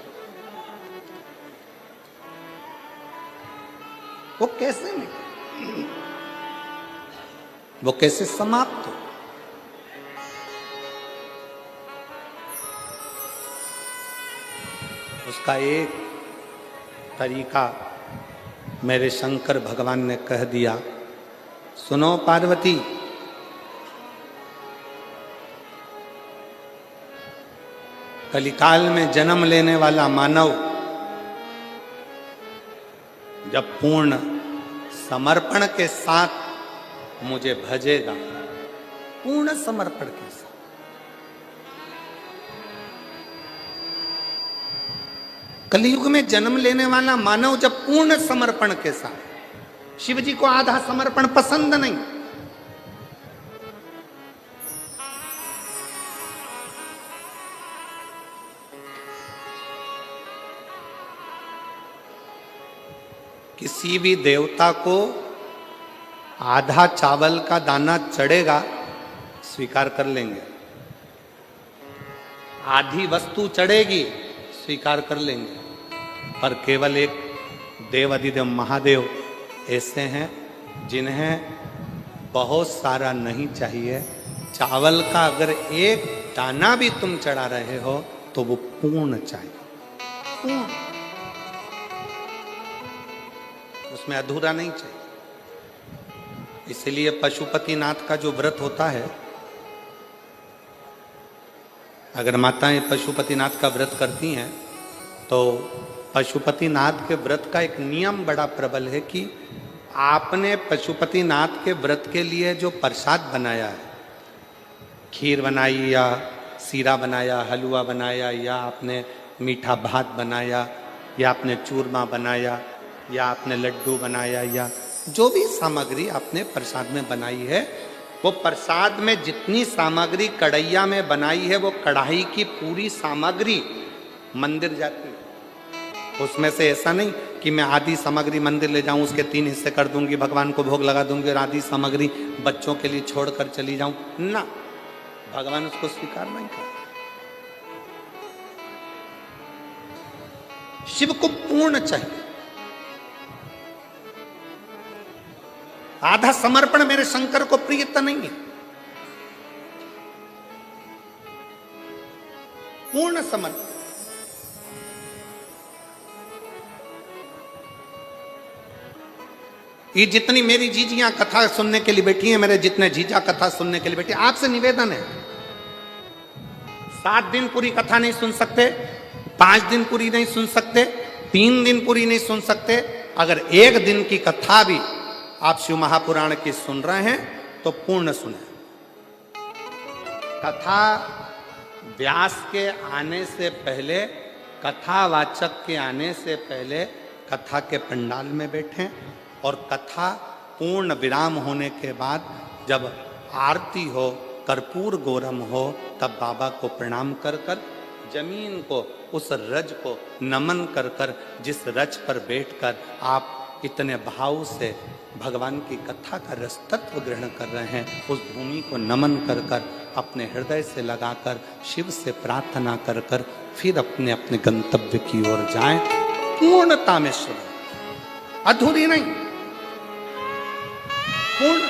वो कैसे निकले, वो कैसे समाप्त हो। उसका एक तरीका मेरे शंकर भगवान ने कह दिया, सुनो पार्वती, कलिकाल में जन्म लेने वाला मानव जब पूर्ण समर्पण के साथ मुझे भजेगा, पूर्ण समर्पण के साथ, कलियुग में जन्म लेने वाला मानव जब पूर्ण समर्पण के साथ, शिव जी को आधा समर्पण पसंद नहीं, किसी भी देवता को आधा चावल का दाना चढ़ेगा स्वीकार कर लेंगे, आधी वस्तु चढ़ेगी स्वीकार कर लेंगे, पर केवल एक देव अधिदेव महादेव ऐसे हैं जिन्हें बहुत सारा नहीं चाहिए। चावल का अगर एक दाना भी तुम चढ़ा रहे हो तो वो पूर्ण चाहिए, पूर्ण, उसमें अधूरा नहीं चाहिए। इसलिए पशुपतिनाथ का जो व्रत होता है अगर माताएं पशुपतिनाथ का व्रत करती हैं तो पशुपतिनाथ के व्रत का एक नियम बड़ा प्रबल है कि आपने पशुपतिनाथ के व्रत के लिए जो प्रसाद बनाया है, खीर बनाई या सीरा बनाया, हलवा बनाया, या आपने मीठा भात बनाया, या आपने चूरमा बनाया, या आपने लड्डू बनाया, या जो भी सामग्री आपने प्रसाद में बनाई है, वो प्रसाद में जितनी सामग्री कढ़ैया में बनाई है वो कढ़ाई की पूरी सामग्री मंदिर जाती है। उसमें से ऐसा नहीं कि मैं आधी सामग्री मंदिर ले जाऊं, उसके 3 हिस्से कर दूंगी, भगवान को भोग लगा दूंगी और आधी सामग्री बच्चों के लिए छोड़कर चली जाऊं ना, भगवान उसको स्वीकार नहीं करता। शिव को पूर्ण चाहिए। आधा समर्पण मेरे शंकर को प्रियता नहीं है, पूर्ण समर्पण। ये जितनी मेरी जीजियां कथा सुनने के लिए बैठी हैं, मेरे जितने जीजा कथा सुनने के लिए बैठी, आपसे निवेदन है, 7 दिन पूरी कथा नहीं सुन सकते, 5 दिन पूरी नहीं सुन सकते, 3 दिन पूरी नहीं सुन सकते, अगर 1 दिन की कथा भी आप शिव महापुराण की सुन रहे हैं तो पूर्ण सुने। कथा व्यास के आने से पहले, कथावाचक के आने से पहले कथा के पंडाल में बैठें और कथा पूर्ण विराम होने के बाद जब आरती हो, कर्पूर गौरम हो, तब बाबा को प्रणाम कर कर, जमीन को, उस रज को नमन कर कर, जिस रज पर बैठकर आप इतने भाव से भगवान की कथा का रस तत्व ग्रहण कर रहे हैं, उस भूमि को नमन कर कर, अपने हृदय से लगाकर, शिव से प्रार्थना कर कर, फिर अपने अपने गंतव्य की ओर जाएं, पूर्णता में शिव, अधूरी नहीं, पूर्ण।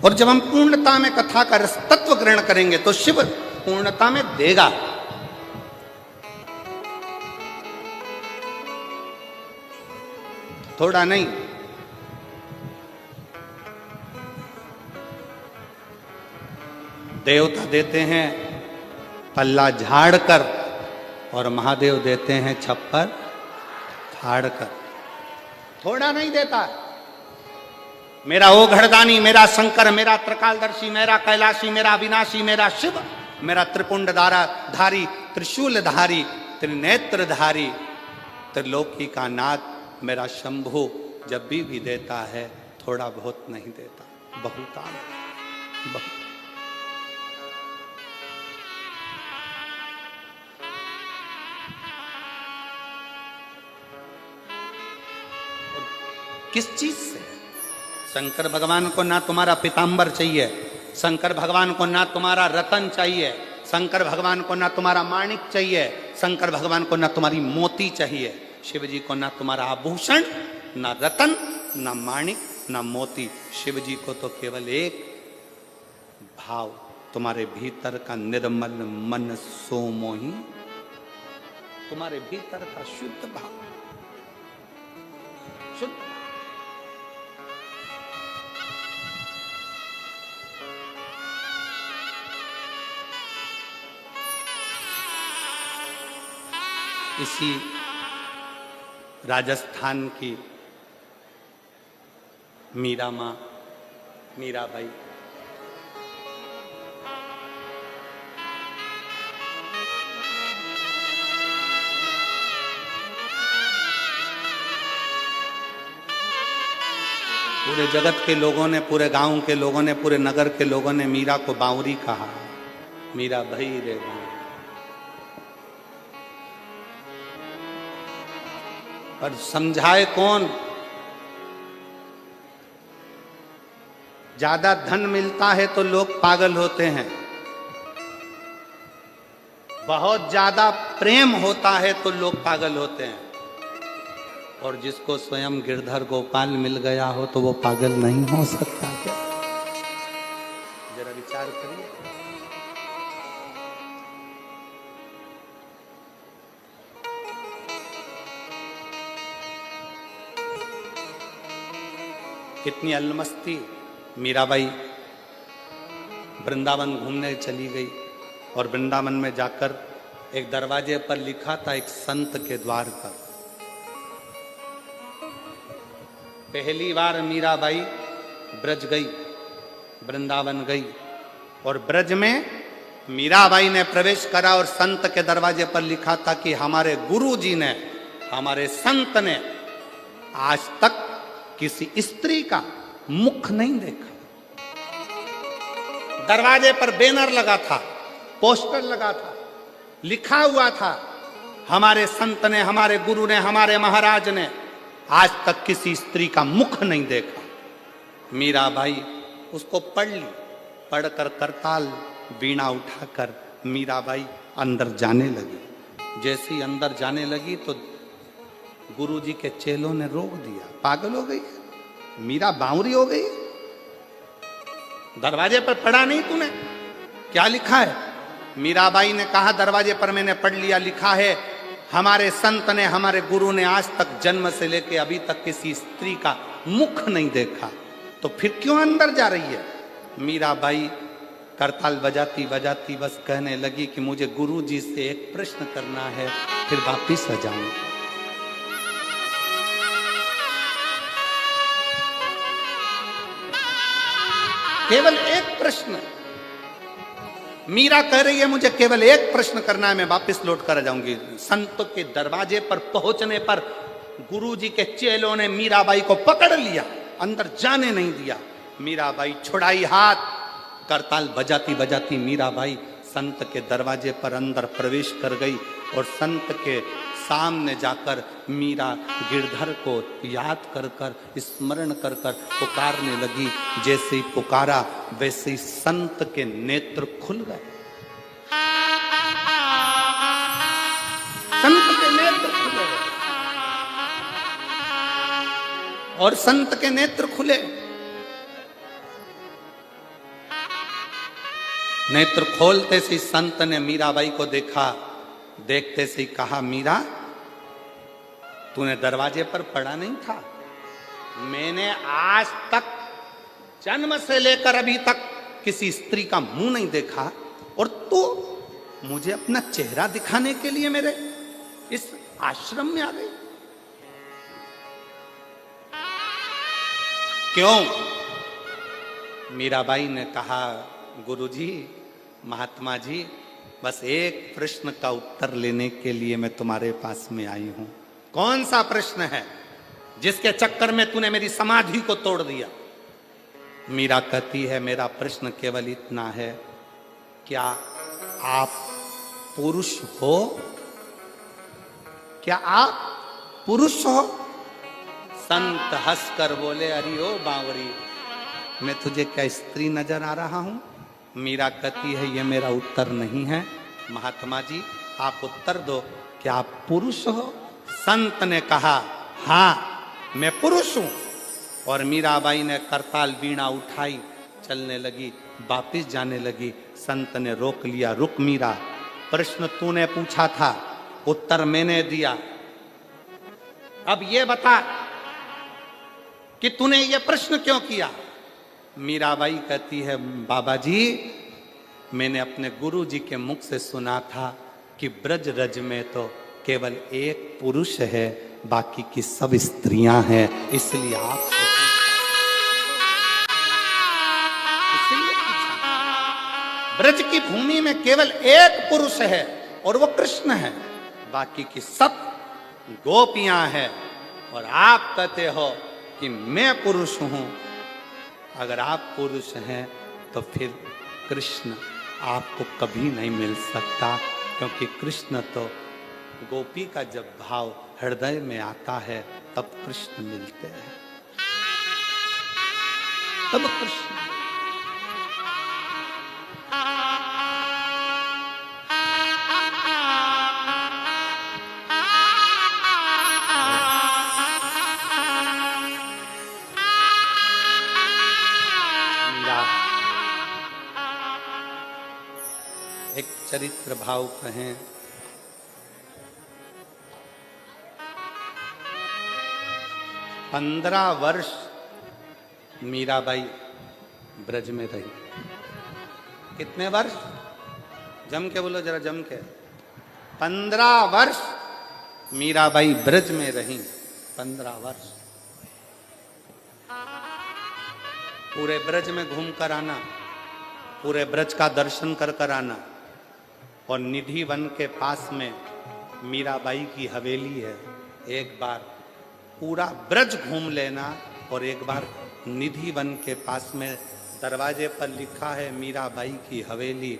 और जब हम पूर्णता में कथा का रस तत्व ग्रहण करेंगे तो शिव पूर्णता में देगा। थोड़ा नहीं, देवता देते हैं पल्ला झाड़ कर और महादेव देते हैं छप्पर फाड़ कर, थोड़ा नहीं देता। मेरा ओ घड़दानी, मेरा शंकर, मेरा त्रिकालदर्शी, मेरा कैलाशी, मेरा अविनाशी, मेरा शिव, मेरा त्रिपुंड धारी, त्रिशूलधारी, त्रिनेत्रधारी, त्रिलोकी का नाथ मेरा शंभु जब भी देता है, थोड़ा बहुत नहीं देता, बहुत बहुत। किस चीज से? शंकर भगवान को ना तुम्हारा पीतांबर चाहिए, शंकर भगवान को ना तुम्हारा रतन चाहिए, शंकर भगवान को ना तुम्हारा माणिक चाहिए, शंकर भगवान को ना तुम्हारी मोती चाहिए, शिव जी को ना तुम्हारा आभूषण, ना रतन, ना माणिक, ना मोती। शिव जी को तो केवल एक भाव, तुम्हारे भीतर का निर्मल मन सोमोही, तुम्हारे भीतर का शुद्ध भाव, शुद्ध। इसी राजस्थान की मीरा माँ, मीराबाई, पूरे जगत के लोगों ने, पूरे गांव के लोगों ने, पूरे नगर के लोगों ने मीरा को बावरी कहा, मीरा भाई रे बावरी। पर समझाए कौन? ज्यादा धन मिलता है तो लोग पागल होते हैं, बहुत ज्यादा प्रेम होता है तो लोग पागल होते हैं, और जिसको स्वयं गिरधर गोपाल मिल गया हो तो वो पागल नहीं हो सकता क्या? जरा विचार करिए। कितनी अलमस्ती। मीराबाई वृंदावन घूमने चली गई और वृंदावन में जाकर एक दरवाजे पर लिखा था एक संत के द्वार पर। पहली बार मीराबाई ब्रज गई, वृंदावन गई और ब्रज में मीराबाई ने प्रवेश करा और संत के दरवाजे पर लिखा था कि हमारे गुरु जी ने, हमारे संत ने आज तक किसी स्त्री का मुख नहीं देखा। दरवाजे पर बैनर लगा था, पोस्टर लगा था, लिखा हुआ था हमारे संत ने, हमारे गुरु ने, हमारे महाराज ने आज तक किसी स्त्री का मुख नहीं देखा। मीराबाई उसको पढ़ ली, पढ़कर करताल वीणा उठाकर मीराबाई अंदर जाने लगी। जैसे ही अंदर जाने लगी तो गुरुजी के चेलों ने रोक दिया। पागल हो गई, मीरा बावरी हो गई, दरवाजे पर पढ़ा नहीं तूने, क्या लिखा है? मीराबाई ने कहा दरवाजे पर मैंने पढ़ लिया, लिखा है हमारे संत ने, हमारे गुरु ने आज तक जन्म से लेकर अभी तक किसी स्त्री का मुख नहीं देखा, तो फिर क्यों अंदर जा रही है? मीराबाई करताल बजाती बजाती बस कहने लगी कि मुझे गुरु जी से एक प्रश्न करना है, फिर वापिस आ जाऊंगी। केवल एक प्रश्न। मीरा कह रही है मुझे केवल एक प्रश्न करना है, मैं वापस लौट कर आ जाऊंगी। संत के दरवाजे पर पहुंचने पर गुरुजी के चेलों ने मीराबाई को पकड़ लिया, अंदर जाने नहीं दिया। मीराबाई छुड़ाई हाथ, करताल बजाती बजाती मीराबाई संत के दरवाजे पर अंदर प्रवेश कर गई और संत के सामने जाकर मीरा गिरधर को याद कर कर, स्मरण कर कर पुकारने लगी। जैसे ही पुकारा वैसे ही संत के नेत्र खुल गए। संत के नेत्र खुले और संत के नेत्र खुले। नेत्र खोलते से संत ने मीराबाई को देखा, देखते से कहा मीरा तूने दरवाजे पर पड़ा नहीं था, मैंने आज तक जन्म से लेकर अभी तक किसी स्त्री का मुंह नहीं देखा और तू मुझे अपना चेहरा दिखाने के लिए मेरे इस आश्रम में आ गई। क्यों? मीराबाई ने कहा गुरुजी, महात्मा जी, बस एक प्रश्न का उत्तर लेने के लिए मैं तुम्हारे पास में आई हूं। कौन सा प्रश्न है जिसके चक्कर में तूने मेरी समाधि को तोड़ दिया? मीरा कहती है मेरा प्रश्न केवल इतना है, क्या आप पुरुष हो? क्या आप पुरुष हो? संत हंसकर बोले अरे ओ बावरी, मैं तुझे क्या स्त्री नजर आ रहा हूं? मीरा कहती है ये मेरा उत्तर नहीं है, महात्मा जी आप उत्तर दो, क्या आप पुरुष हो? संत ने कहा हाँ मैं पुरुष हूं। और मीराबाई ने करताल वीणा उठाई, चलने लगी, वापिस जाने लगी। संत ने रोक लिया, रुक मीरा, प्रश्न तूने पूछा था, उत्तर मैंने दिया, अब ये बता कि तूने ये प्रश्न क्यों किया? मीराबाई कहती है बाबा जी, मैंने अपने गुरु जी के मुख से सुना था कि ब्रज रज में तो केवल एक पुरुष है, बाकी की सब स्त्रियां हैं, इसलिए आप ब्रज की भूमि में केवल एक पुरुष है और वो कृष्ण है, बाकी की सब गोपियां हैं। और आप कहते हो कि मैं पुरुष हूं। अगर आप पुरुष हैं तो फिर कृष्ण आपको कभी नहीं मिल सकता, क्योंकि कृष्ण तो गोपी का जब भाव हृदय में आता है तब कृष्ण मिलते हैं, तब कृष्ण। एक चरित्र भाव कहें, पंद्रह वर्ष मीराबाई ब्रज में रही। कितने वर्ष? जम के बोलो जरा, जम के। 15 वर्ष मीराबाई ब्रज में रही। 15 वर्ष पूरे ब्रज में घूम कर आना, पूरे ब्रज का दर्शन कर कर आना। और निधि वन के पास में मीराबाई की हवेली है। एक बार पूरा ब्रज घूम लेना और एक बार निधि वन के पास में दरवाजे पर लिखा है मीराबाई की हवेली।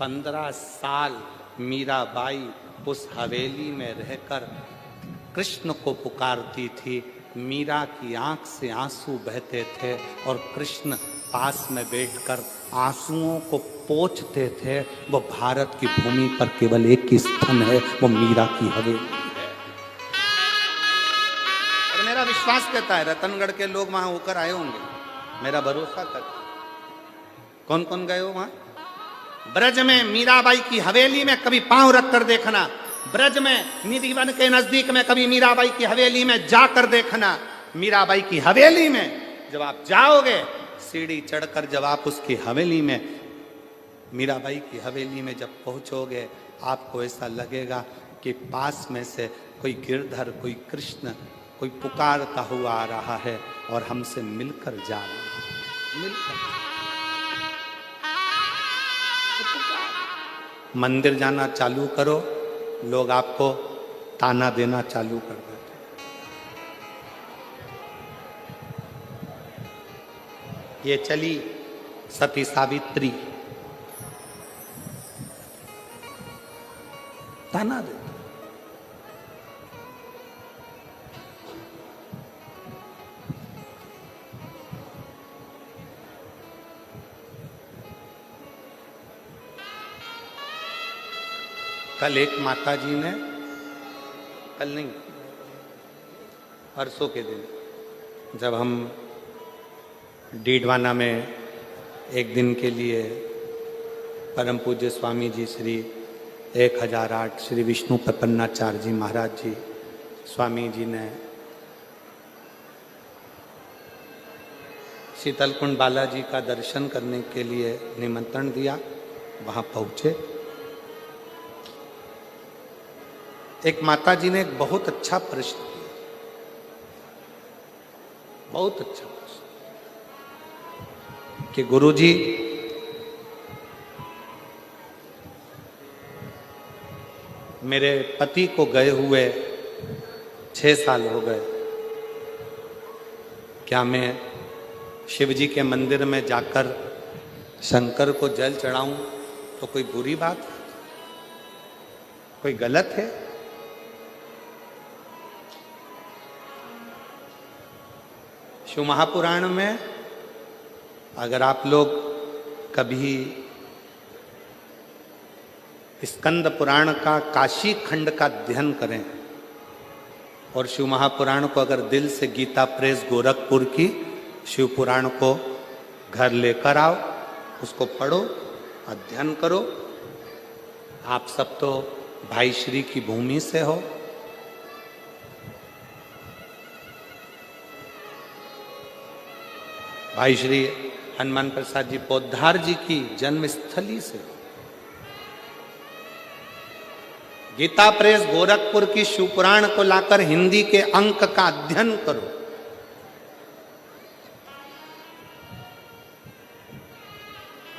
15 साल मीराबाई उस हवेली में रहकर कृष्ण को पुकारती थी। मीरा की आंख से आंसू बहते थे और कृष्ण पास में बैठकर आंसुओं को पोंछते थे। वो भारत की भूमि पर केवल एक ही स्थान है, वो मीरा की हवेली है। और मेरा विश्वास कहता है रतनगढ़ के लोग वहां होकर आए होंगे, मेरा भरोसा करता। कौन कौन गए हो वहां? ब्रज में मीराबाई की हवेली में कभी पांव रख कर देखना। ब्रज में निधि वन के नजदीक में कभी मीराबाई की हवेली में जाकर देखना। मीराबाई की हवेली में जब आप जाओगे, सीढ़ी चढ़कर जब आप उसकी हवेली में, मीराबाई की हवेली में जब पहुंचोगे, आपको ऐसा लगेगा कि पास में से कोई गिरधर, कोई कृष्ण, कोई पुकारता हुआ आ रहा है और हमसे मिलकर जा रहा है। मिलकर मंदिर जाना चालू करो, लोग आपको ताना देना चालू कर देते। ये चली सती सावित्री, ताना देते। कल एक माता जी ने, कल नहीं परसों के दिन, जब हम डीडवाना में एक दिन के लिए परम पूज्य स्वामी जी श्री 1008 श्री विष्णु प्रपन्नाचार्य जी महाराज जी स्वामी जी ने शीतलकुंड बालाजी का दर्शन करने के लिए निमंत्रण दिया, वहां पहुंचे। एक माता जी ने एक बहुत अच्छा प्रश्न किया, बहुत अच्छा प्रश्न, कि गुरुजी मेरे पति को गए हुए 6 साल हो गए, क्या मैं शिव जी के मंदिर में जाकर शंकर को जल चढ़ाऊं तो कोई बुरी बात है, कोई गलत है? शिव महापुराण में अगर आप लोग कभी स्कंद पुराण का काशी खंड का अध्ययन करें और शिव महापुराण को अगर दिल से गीता प्रेस गोरखपुर की शिव पुराण को घर लेकर आओ, उसको पढ़ो, अध्ययन करो। आप सब तो भाई श्री की भूमि से हो। भाई श्री हनुमान प्रसाद जी पोद्दार जी की जन्मस्थली से। गीता प्रेस गोरखपुर की शिवपुराण को लाकर हिंदी के अंक का अध्ययन करो।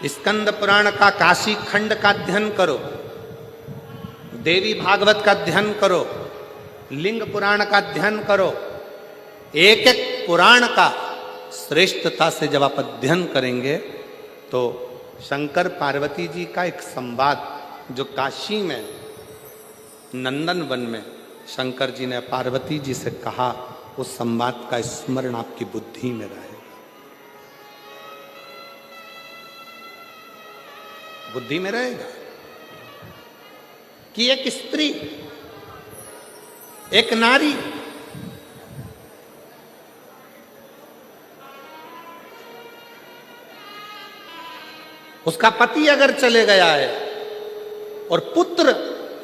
स्कंद पुराण का काशी खंड का अध्ययन करो, देवी भागवत का अध्ययन करो, लिंग पुराण का अध्ययन करो। एक एक पुराण का श्रेष्ठता से जब आप अध्ययन करेंगे तो शंकर पार्वती जी का एक संवाद जो काशी में नंदन वन में शंकर जी ने पार्वती जी से कहा, उस संवाद का स्मरण आपकी बुद्धि में रहेगा। बुद्धि में रहेगा कि एक स्त्री, एक नारी उसका पति अगर चले गया है और पुत्र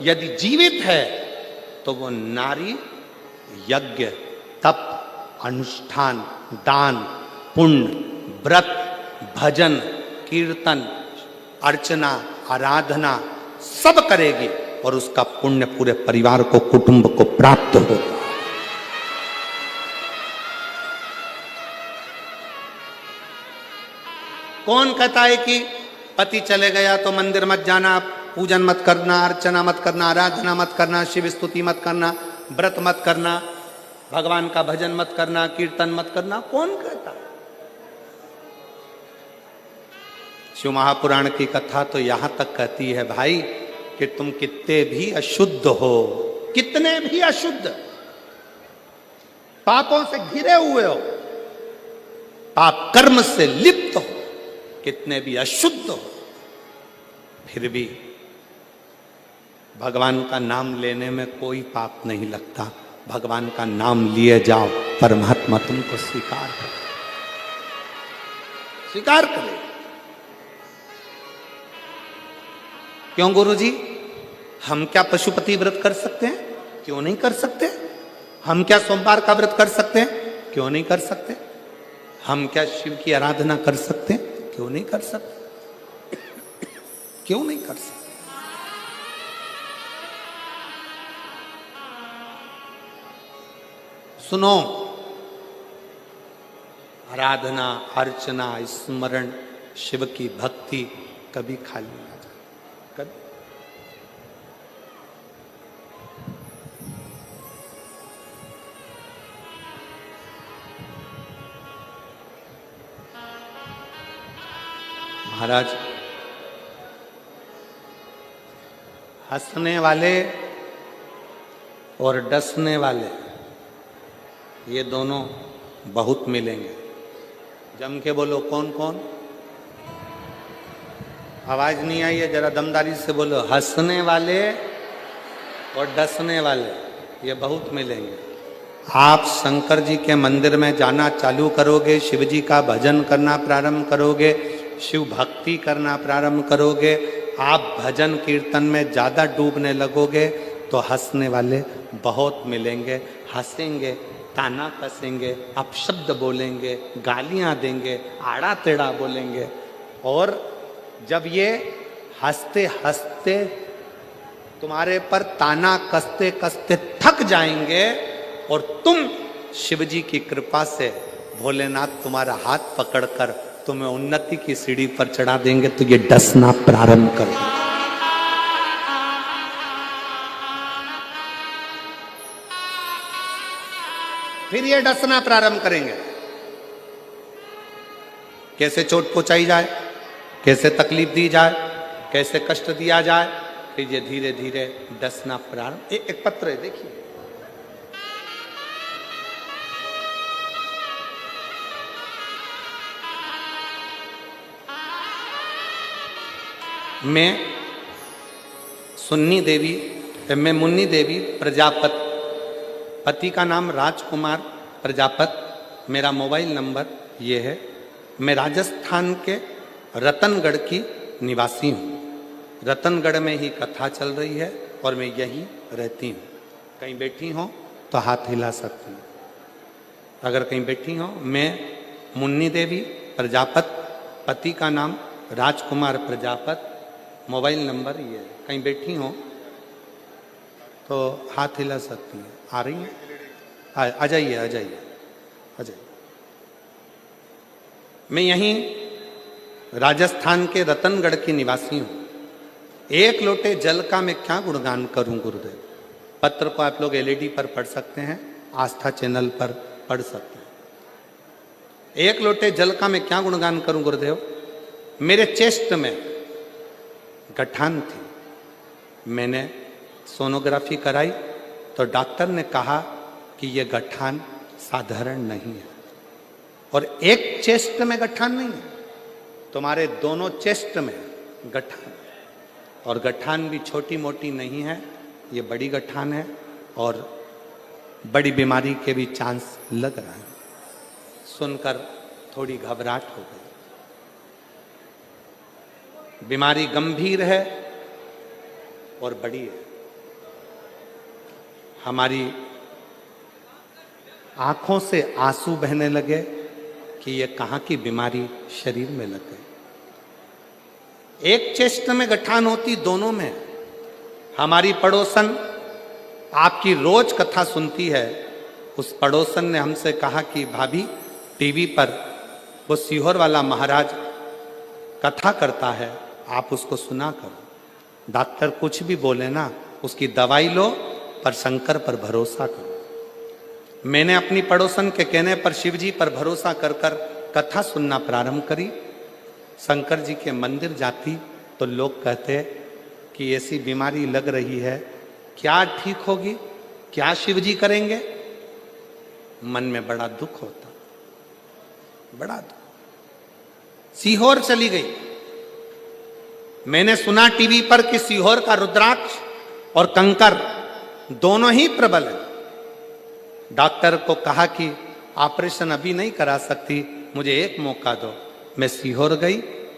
यदि जीवित है तो वो नारी यज्ञ, तप, अनुष्ठान, दान, पुण्य व्रत, भजन, कीर्तन, अर्चना, आराधना सब करेगी और उसका पुण्य पूरे परिवार को, कुटुंब को प्राप्त होगा। कौन कहता है कि पति चले गया तो मंदिर मत जाना, पूजन मत करना, अर्चना मत करना, आराधना मत करना, शिव स्तुति मत करना, व्रत मत करना, भगवान का भजन मत करना, कीर्तन मत करना? कौन कहता? शिव महापुराण की कथा तो यहां तक कहती है भाई कि तुम कितने भी अशुद्ध हो, कितने भी अशुद्ध, पापों से घिरे हुए हो, पाप कर्म से लिप्त हो, कितने भी अशुद्ध हो, फिर भी भगवान का नाम लेने में कोई पाप नहीं लगता। भगवान का नाम लिए जाओ, परमात्मा तुमको स्वीकार करे, स्वीकार करे। क्यों गुरुजी? हम क्या पशुपति व्रत कर सकते हैं? क्यों नहीं कर सकते? हम क्या सोमवार का व्रत कर सकते हैं? क्यों नहीं कर सकते? हम क्या शिव की आराधना कर सकते हैं? क्यों नहीं कर सकते? क्यों नहीं कर सकते? सुनो, आराधना, अर्चना, स्मरण, शिव की भक्ति कभी खाली ना जाए, कभी। महाराज, हंसने वाले और डसने वाले ये दोनों बहुत मिलेंगे। जम के बोलो, कौन कौन? आवाज नहीं आई है, जरा दमदारी से बोलो। हंसने वाले और डसने वाले ये बहुत मिलेंगे। आप शंकर जी के मंदिर में जाना चालू करोगे, शिव जी का भजन करना प्रारंभ करोगे, शिव भक्ति करना प्रारंभ करोगे, आप भजन कीर्तन में ज्यादा डूबने लगोगे तो हंसने वाले बहुत मिलेंगे। हंसेंगे, ताना कसेंगे, अपशब्द बोलेंगे, गालियां देंगे, आड़ा टेढ़ा बोलेंगे। और जब ये हंसते हंसते तुम्हारे पर ताना कसते कसते थक जाएंगे और तुम शिव जी की कृपा से भोलेनाथ तुम्हारा हाथ पकड़कर तुम्हें उन्नति की सीढ़ी पर चढ़ा देंगे तो ये डसना प्रारंभ कर दो। फिर ये डसना प्रारंभ करेंगे। कैसे चोट पहुंचाई जाए, कैसे तकलीफ दी जाए, कैसे कष्ट दिया जाए, फिर ये धीरे धीरे डसना प्रारंभ। एक पत्र है, देखिए। मैं मुन्नी देवी प्रजापत, पति का नाम राजकुमार प्रजापत, मेरा मोबाइल नंबर ये है। मैं राजस्थान के रतनगढ़ की निवासी हूँ। रतनगढ़ में ही कथा चल रही है और मैं यहीं रहती हूँ। कहीं बैठी हो तो हाथ हिला सकती हूँ। अगर कहीं बैठी हो, मैं मुन्नी देवी प्रजापत, पति का नाम राजकुमार प्रजापत, मोबाइल नंबर ये है। कहीं बैठी हो तो हाथ हिला सकती हैं। आ रही हैं? आ जाइए, आ जाइए, आ जाइए। मैं यहीं राजस्थान के रतनगढ़ की निवासी हूँ। एक लोटे जल का मैं क्या गुणगान करूं गुरुदेव। पत्र को आप लोग एलईडी पर पढ़ सकते हैं, आस्था चैनल पर पढ़ सकते हैं। एक लोटे जल का मैं क्या गुणगान करूं गुरुदेव। मेरे चेस्ट में गठान थी। मैंने सोनोग्राफी कराई तो डॉक्टर ने कहा कि यह गठान साधारण नहीं है। और एक चेस्ट में गठान नहीं है, तुम्हारे दोनों चेस्ट में गठान। और गठान भी छोटी मोटी नहीं है, ये बड़ी गठान है और बड़ी बीमारी के भी चांस लग रहा है। सुनकर थोड़ी घबराहट हो गई। बीमारी गंभीर है और बड़ी है। हमारी आंखों से आंसू बहने लगे, कि ये कहाँ की बीमारी शरीर में लग गई। एक चेस्ट में गठान होती, दोनों में। हमारी पड़ोसन आपकी रोज कथा सुनती है। उस पड़ोसन ने हमसे कहा कि भाभी टीवी पर वो सीहोर वाला महाराज कथा करता है, आप उसको सुना करो। डॉक्टर कुछ भी बोले ना, उसकी दवाई लो पर शंकर पर भरोसा करो। मैंने अपनी पड़ोसन के कहने पर शिव जी पर भरोसा कर कर कथा सुनना प्रारंभ करी। शंकर जी के मंदिर जाती तो लोग कहते कि ऐसी बीमारी लग रही है, क्या ठीक होगी, क्या शिव जी करेंगे। मन में बड़ा दुख होता, बड़ा दुख। सीहोर चली गई। मैंने सुना टीवी पर कि सीहोर का रुद्राक्ष और कंकर दोनों ही प्रबल है। डॉक्टर को कहा कि ऑपरेशन अभी नहीं करा सकती, मुझे एक मौका दो। मैं सीहोर गई,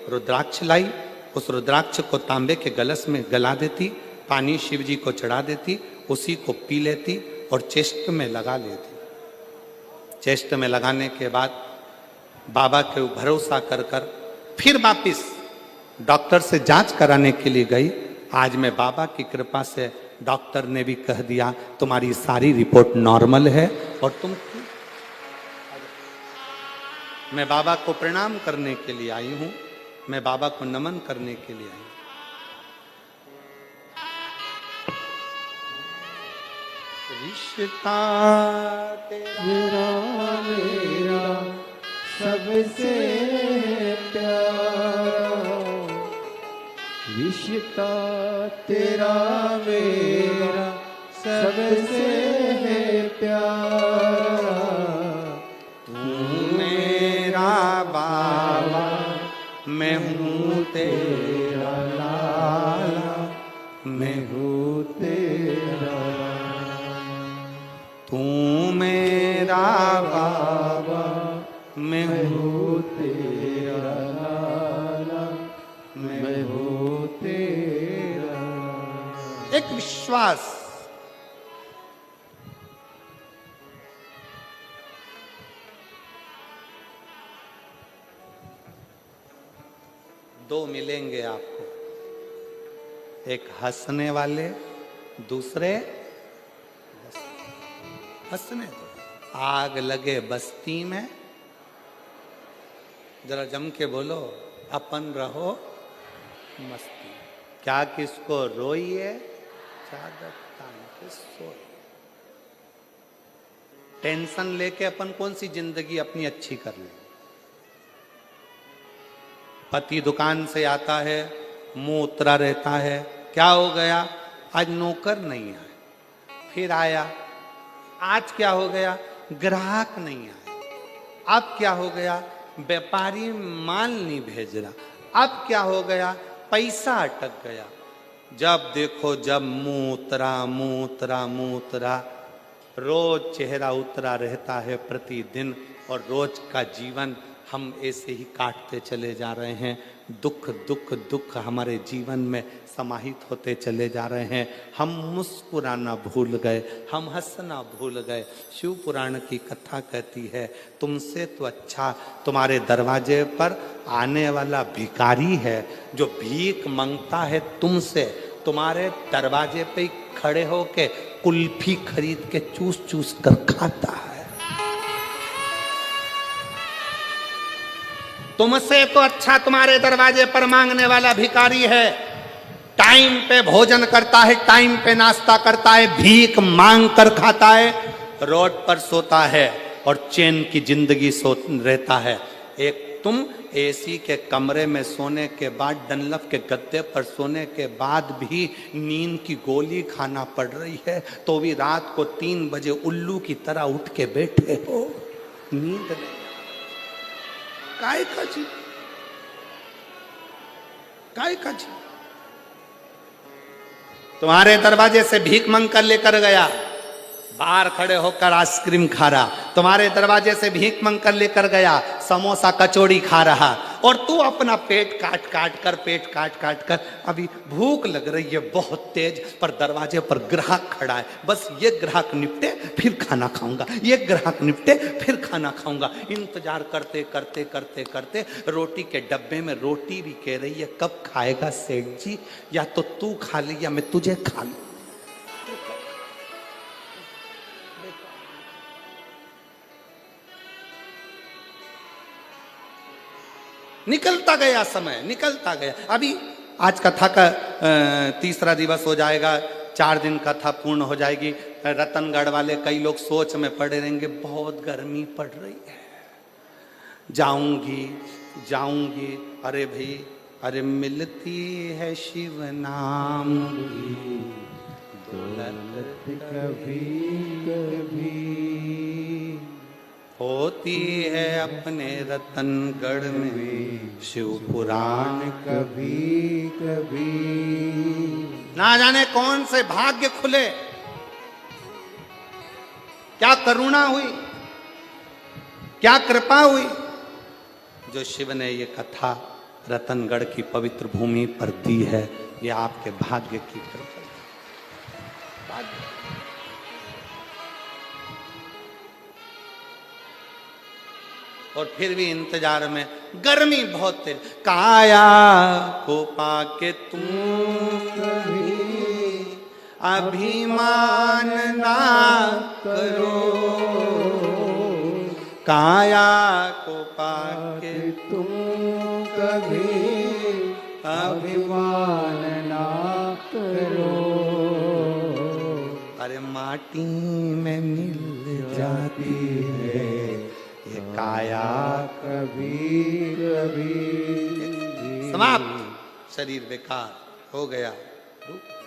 रुद्राक्ष लाई, उस रुद्राक्ष को तांबे के गलस में गला देती, पानी शिव जी को चढ़ा देती, उसी को पी लेती और चेस्ट में लगा लेती। चेस्ट में लगाने के बाद बाबा के भरोसा कर कर फिर वापिस डॉक्टर से जांच कराने के लिए गई। आज मैं बाबा की कृपा से डॉक्टर ने भी कह दिया तुम्हारी सारी रिपोर्ट नॉर्मल है और तुम। मैं बाबा को प्रणाम करने के लिए आई हूं, मैं बाबा को नमन करने के लिए आई हूं। रिश्ता तेरा मेरा सबसे प्यारा, रिश्ता तेरा मेरा सबसे प्यारा। तू मेरा बाबा, मैं हूँ तेरा लाला, मैं हूँ तेरा। तू मेरा बाबा, मैं हूँ तेरा लाला, मैं हूँ तेरा। एक विश्वास, दो मिलेंगे आपको, एक हंसने वाले, दूसरे हंसने दो। आग लगे बस्ती में, जरा जम के बोलो, अपन रहो मस्ती। क्या किसको रोइए, चादर तान के सोइए। टेंशन लेके अपन कौन सी जिंदगी अपनी अच्छी कर ले। पति दुकान से आता है, मुंह उतरा रहता है, क्या हो गया, आज नौकर नहीं आए। फिर आया, आज क्या हो गया, ग्राहक नहीं आए। अब क्या हो गया, व्यापारी माल नहीं भेज रहा। अब क्या हो गया, पैसा अटक गया। जब देखो जब मुंह उतरा, मुंह उतरा, मुंह उतरा। रोज चेहरा उतरा रहता है प्रतिदिन, और रोज का जीवन हम ऐसे ही काटते चले जा रहे हैं। दुख दुख दुख हमारे जीवन में समाहित होते चले जा रहे हैं। हम मुस्कुराना भूल गए, हम हंसना भूल गए। शिव पुराण की कथा कहती है, तुमसे तो अच्छा तुम्हारे दरवाजे पर आने वाला भिखारी है, जो भीख मांगता है तुमसे, तुम्हारे दरवाजे पे खड़े होके कुल्फी खरीद के चूस चूस कर खाता है। तुमसे तो अच्छा तुम्हारे दरवाजे पर मांगने वाला भिखारी है। टाइम पे भोजन करता है, टाइम पे नाश्ता करता है, भीख मांग कर खाता है, रोड पर सोता है और चैन की जिंदगी रहता है। एक तुम एसी के कमरे में सोने के बाद, डनलप के गद्दे पर सोने के बाद भी नींद की गोली खाना पड़ रही है, तो भी रात को 3 बजे उल्लू की तरह उठ के बैठे हो। नींद नहीं, काय का जी, काय का जी। तुम्हारे दरवाजे से भीख मांग कर लेकर गया, बाहर खड़े होकर आइसक्रीम खा रहा। तुम्हारे दरवाजे से भीख मांग कर लेकर गया, समोसा कचौड़ी खा रहा। और तू अपना पेट काट काट कर अभी भूख लग रही है बहुत तेज, पर दरवाजे पर ग्राहक खड़ा है, बस ये ग्राहक निपटे फिर खाना खाऊंगा, ये ग्राहक निपटे फिर खाना खाऊंगा। इंतजार करते करते करते करते रोटी के डब्बे में रोटी भी कह रही है कब खाएगा सेठ जी, या तो तू खा ले या मैं तुझे खा लूं। निकलता गया समय, निकलता गया। अभी आज कथा का तीसरा दिवस हो जाएगा, 4 दिन कथा पूर्ण हो जाएगी। रतनगढ़ वाले कई लोग सोच में पड़े रहेंगे, बहुत गर्मी पड़ रही है, जाऊंगी जाऊंगी। अरे भाई, अरे मिलती है शिव नाम की दौलत कभी कभी, होती है अपने रतनगढ़ में शिव पुराण कभी कभी। ना जाने कौन से भाग्य खुले, क्या करुणा हुई, क्या कृपा हुई, जो शिव ने ये कथा रतनगढ़ की पवित्र भूमि पर दी है। ये आपके भाग्य की कृपा। और फिर भी इंतजार में, गर्मी बहुत तेज, काया को पाके तुम कभी अभिमान ना करो, काया को पाके तुम कभी अभिमान ना करो, अरे माटी में मिल जाती है ये काया कभी कभी। समाप्त, शरीर बेकार हो गया, रुक गया।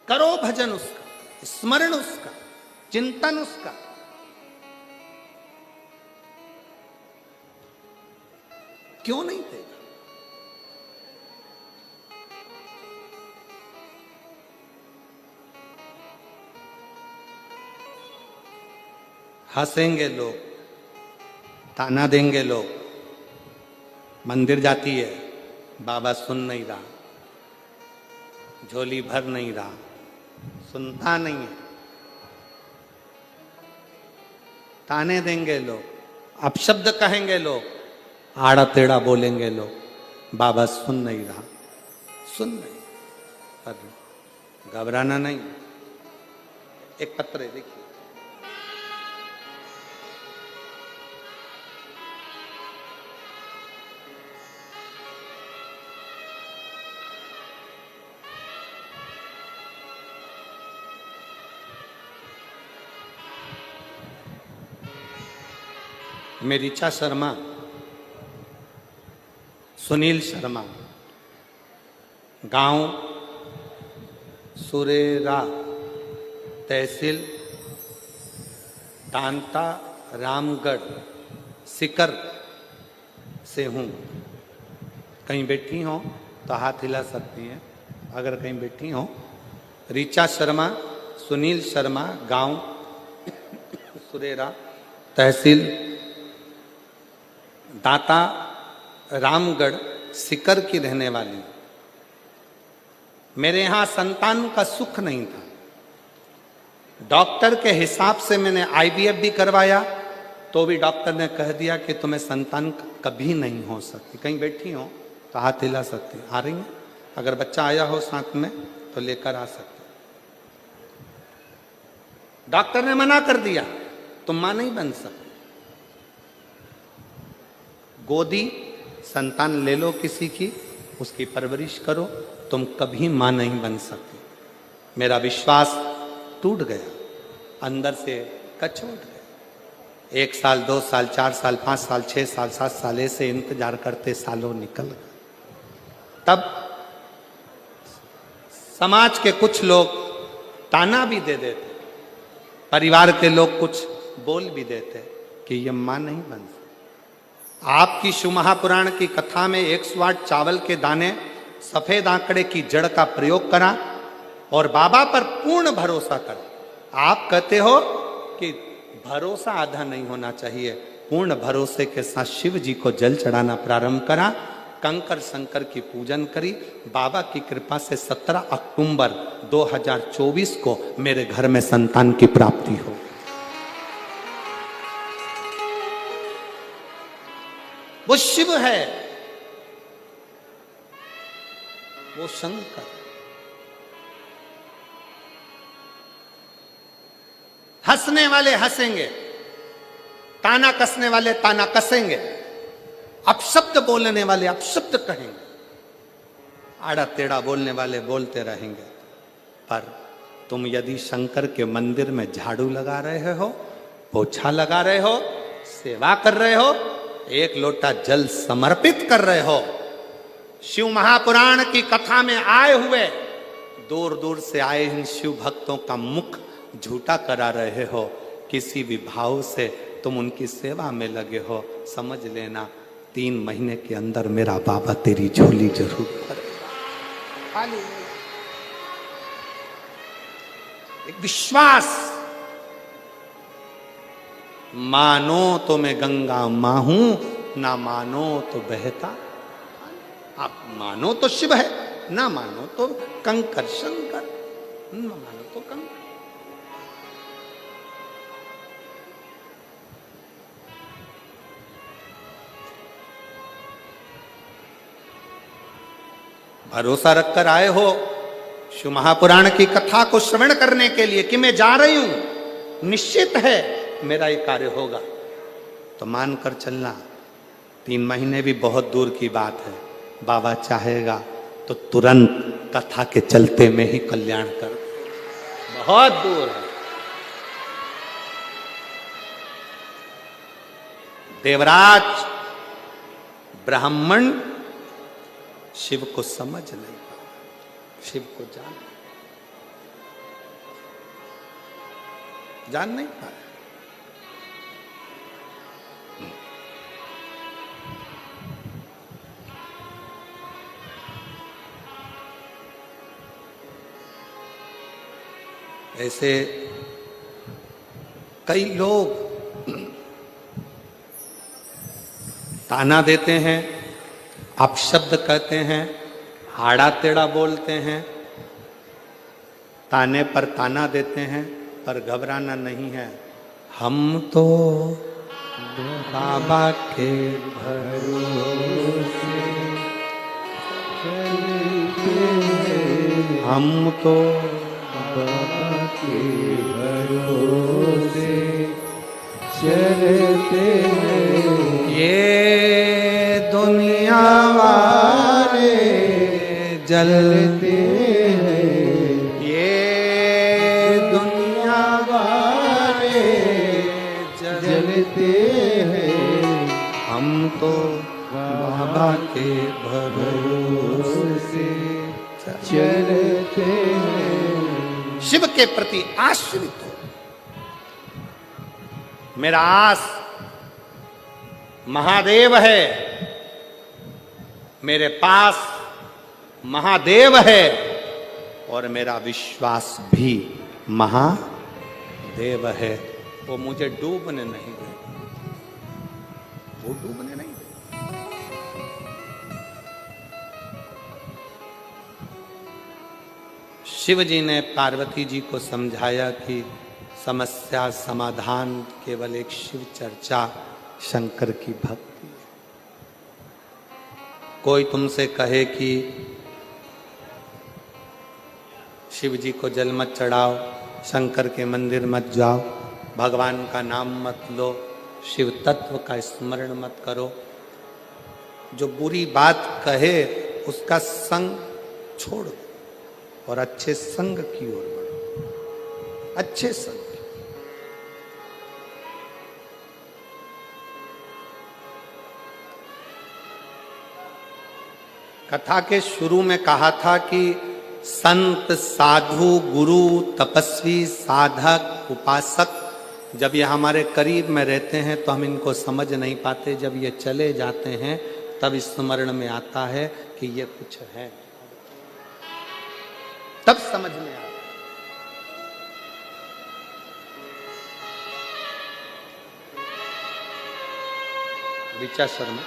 करो भजन उसका, स्मरण उसका, चिंतन उसका। क्यों नहीं देगा? हंसेंगे लोग, ताना देंगे लोग, मंदिर जाती है, बाबा सुन नहीं रहा, झोली भर नहीं रहा, सुनता नहीं है, ताने देंगे लोग, अपशब्द कहेंगे लोग, आड़ा टेढ़ा बोलेंगे लोग, बाबा सुन नहीं रहा, सुन नहीं, पर घबराना नहीं। एक पत्र है, देखिए, मेरी ऋचा शर्मा, सुनील शर्मा, गांव सुरेरा, तहसील तांता रामगढ़ सीकर से हूँ। कहीं बैठी हो तो हाथ हिला सकती हैं अगर कहीं बैठी हो। ऋचा शर्मा, सुनील शर्मा, गांव सुरेरा, तहसील दाता रामगढ़, सीकर की रहने वाली। मेरे यहाँ संतान का सुख नहीं था। डॉक्टर के हिसाब से मैंने IVF भी करवाया तो भी डॉक्टर ने कह दिया कि तुम्हें संतान कभी नहीं हो सकती। कहीं बैठी हो तो हाथ हिला सकती, आ रही हैं? अगर बच्चा आया हो साथ में तो लेकर आ सकते। डॉक्टर ने मना कर दिया, तुम मां नहीं बन सकते। गोदी संतान ले लो किसी की, उसकी परवरिश करो, तुम कभी मां नहीं बन सकते। मेरा विश्वास टूट गया, अंदर से कचोट गया। 1 साल, 2 साल, 4 साल, 5 साल, 6 साल, 7 साल ऐसे इंतजार करते सालों निकल गए। तब समाज के कुछ लोग ताना भी दे देते, परिवार के लोग कुछ बोल भी देते कि ये मां नहीं बन सकती। आपकी शिव महापुराण की कथा में 108 चावल के दाने, सफेद आंकड़े की जड़ का प्रयोग करा और बाबा पर पूर्ण भरोसा करा। आप कहते हो कि भरोसा आधा नहीं होना चाहिए। पूर्ण भरोसे के साथ शिव जी को जल चढ़ाना प्रारंभ करा, कंकर शंकर की पूजन करी। बाबा की कृपा से 17 अक्टूबर 2024 को मेरे घर में संतान की प्राप्ति हो। वो शिव है, वो शंकर। हंसने वाले हंसेंगे, ताना कसने वाले ताना कसेंगे, अपशब्द बोलने वाले अपशब्द कहेंगे, आड़ा टेढ़ा बोलने वाले बोलते रहेंगे। पर तुम यदि शंकर के मंदिर में झाड़ू लगा रहे हो, पोछा लगा रहे हो, सेवा कर रहे हो, एक लोटा जल समर्पित कर रहे हो, शिव महापुराण की कथा में आए हुए दूर दूर से आए इन शिव भक्तों का मुख झूठा करा रहे हो, किसी भी भाव से तुम उनकी सेवा में लगे हो, समझ लेना 3 महीने के अंदर मेरा बाबा तेरी झोली जरूर भरेगा। एक विश्वास, मानो तो मैं गंगा मां हूं, ना मानो तो बहता। आप मानो तो शिव है, ना मानो तो कंकर शंकर, ना मानो तो कंकर। भरोसा रखकर आए हो शिव महापुराण की कथा को श्रवण करने के लिए कि मैं जा रही हूं, निश्चित है मेरा ये कार्य होगा, तो मानकर चलना। 3 महीने भी बहुत दूर की बात है, बाबा चाहेगा तो तुरंत कथा के चलते में ही कल्याण कर, बहुत दूर है। देवराज ब्राह्मण शिव को समझ नहीं पाया, शिव को जान नहीं पाया। ऐसे कई लोग ताना देते हैं, अपशब्द कहते हैं, आड़ा टेढ़ा बोलते हैं, ताने पर ताना देते हैं, पर घबराना नहीं है। हम तो बाबा के भरोसे, हम तो बाबा के भरोसे चलते हैं। ये दुनिया वाले जलते हैं, ये दुनिया वाले जलते हैं, हम तो बाबा के भरोसे चलते हैं। शिव के प्रति आश्रित हो। मेरा आस महादेव है, मेरे पास महादेव है, और मेरा विश्वास भी महादेव है। वो मुझे डूबने नहीं दे, वो डूबने नहीं दे। शिव जी ने पार्वती जी को समझाया कि समस्या समाधान केवल एक शिव चर्चा, शंकर की भक्ति। कोई तुमसे कहे कि शिव जी को जल मत चढ़ाओ, शंकर के मंदिर मत जाओ, भगवान का नाम मत लो, शिव तत्व का स्मरण मत करो, जो बुरी बात कहे उसका संग छोड़ दो और अच्छे संग की ओर बढ़ो, अच्छे संग। कथा के शुरू में कहा था कि संत, साधु, गुरु, तपस्वी, साधक, उपासक जब ये हमारे करीब में रहते हैं तो हम इनको समझ नहीं पाते, जब ये चले जाते हैं तब स्मरण में आता है कि ये कुछ है, तब समझ में आता है। ऋचा शर्मा।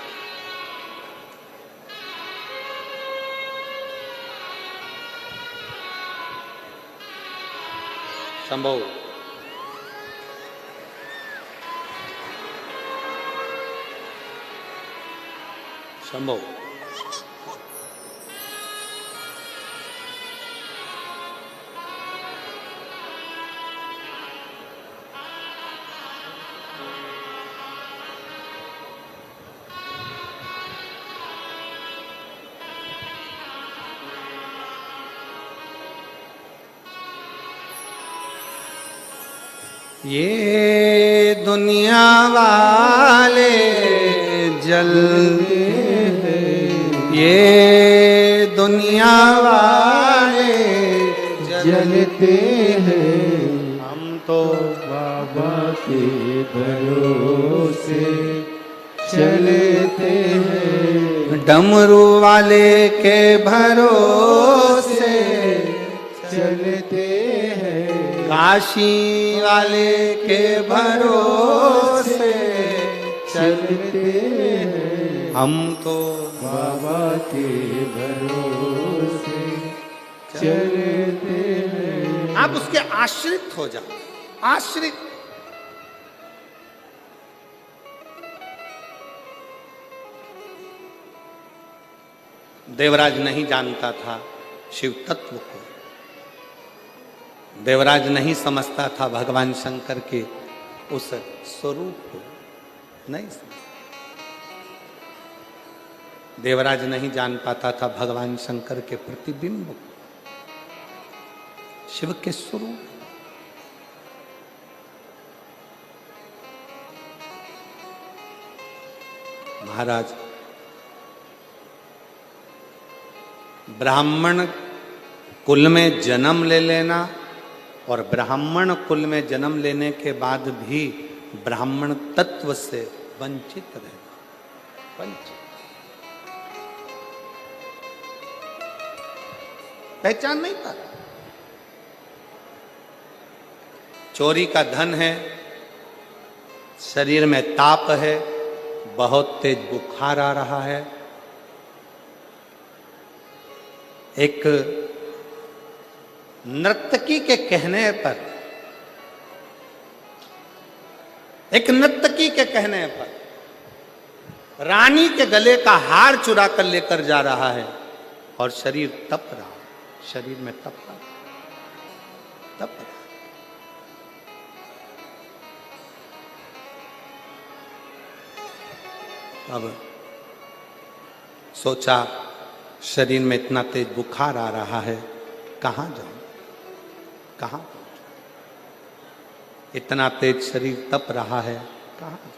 संभव संभव ये दुनिया वाले जलते हैं, ये दुनिया वाले जलते हैं, हम तो बाबा के भरोसे चलते हैं, डमरू वाले के भरोसे चलते हैं, काशी वाले के भरोसे चलते हैं, हम तो बाबा के भरोसे चलते हैं। आप उसके आश्रित हो जाओ, आश्रित। देवराज नहीं जानता था शिव तत्व को, देवराज नहीं समझता था भगवान शंकर के उस स्वरूप को, नहीं समझता। देवराज नहीं जान पाता था भगवान शंकर के प्रतिबिंब को, शिव के स्वरूप। महाराज, ब्राह्मण कुल में जन्म ले लेना और ब्राह्मण कुल में जन्म लेने के बाद भी ब्राह्मण तत्व से वंचित रहना, वंचित, पहचान नहीं पाता। चोरी का धन है, शरीर में ताप है, बहुत तेज बुखार आ रहा है, एक नर्तकी के कहने पर, एक नर्तकी के कहने पर रानी के गले का हार चुरा कर लेकर जा रहा है और शरीर तप रहा, शरीर में तप रहा, तप रहा। अब सोचा शरीर में इतना तेज बुखार आ रहा है, कहाँ जाऊं, कहाँ पहुंचूं? इतना तेज शरीर तप रहा है, कहाँ जाऊं?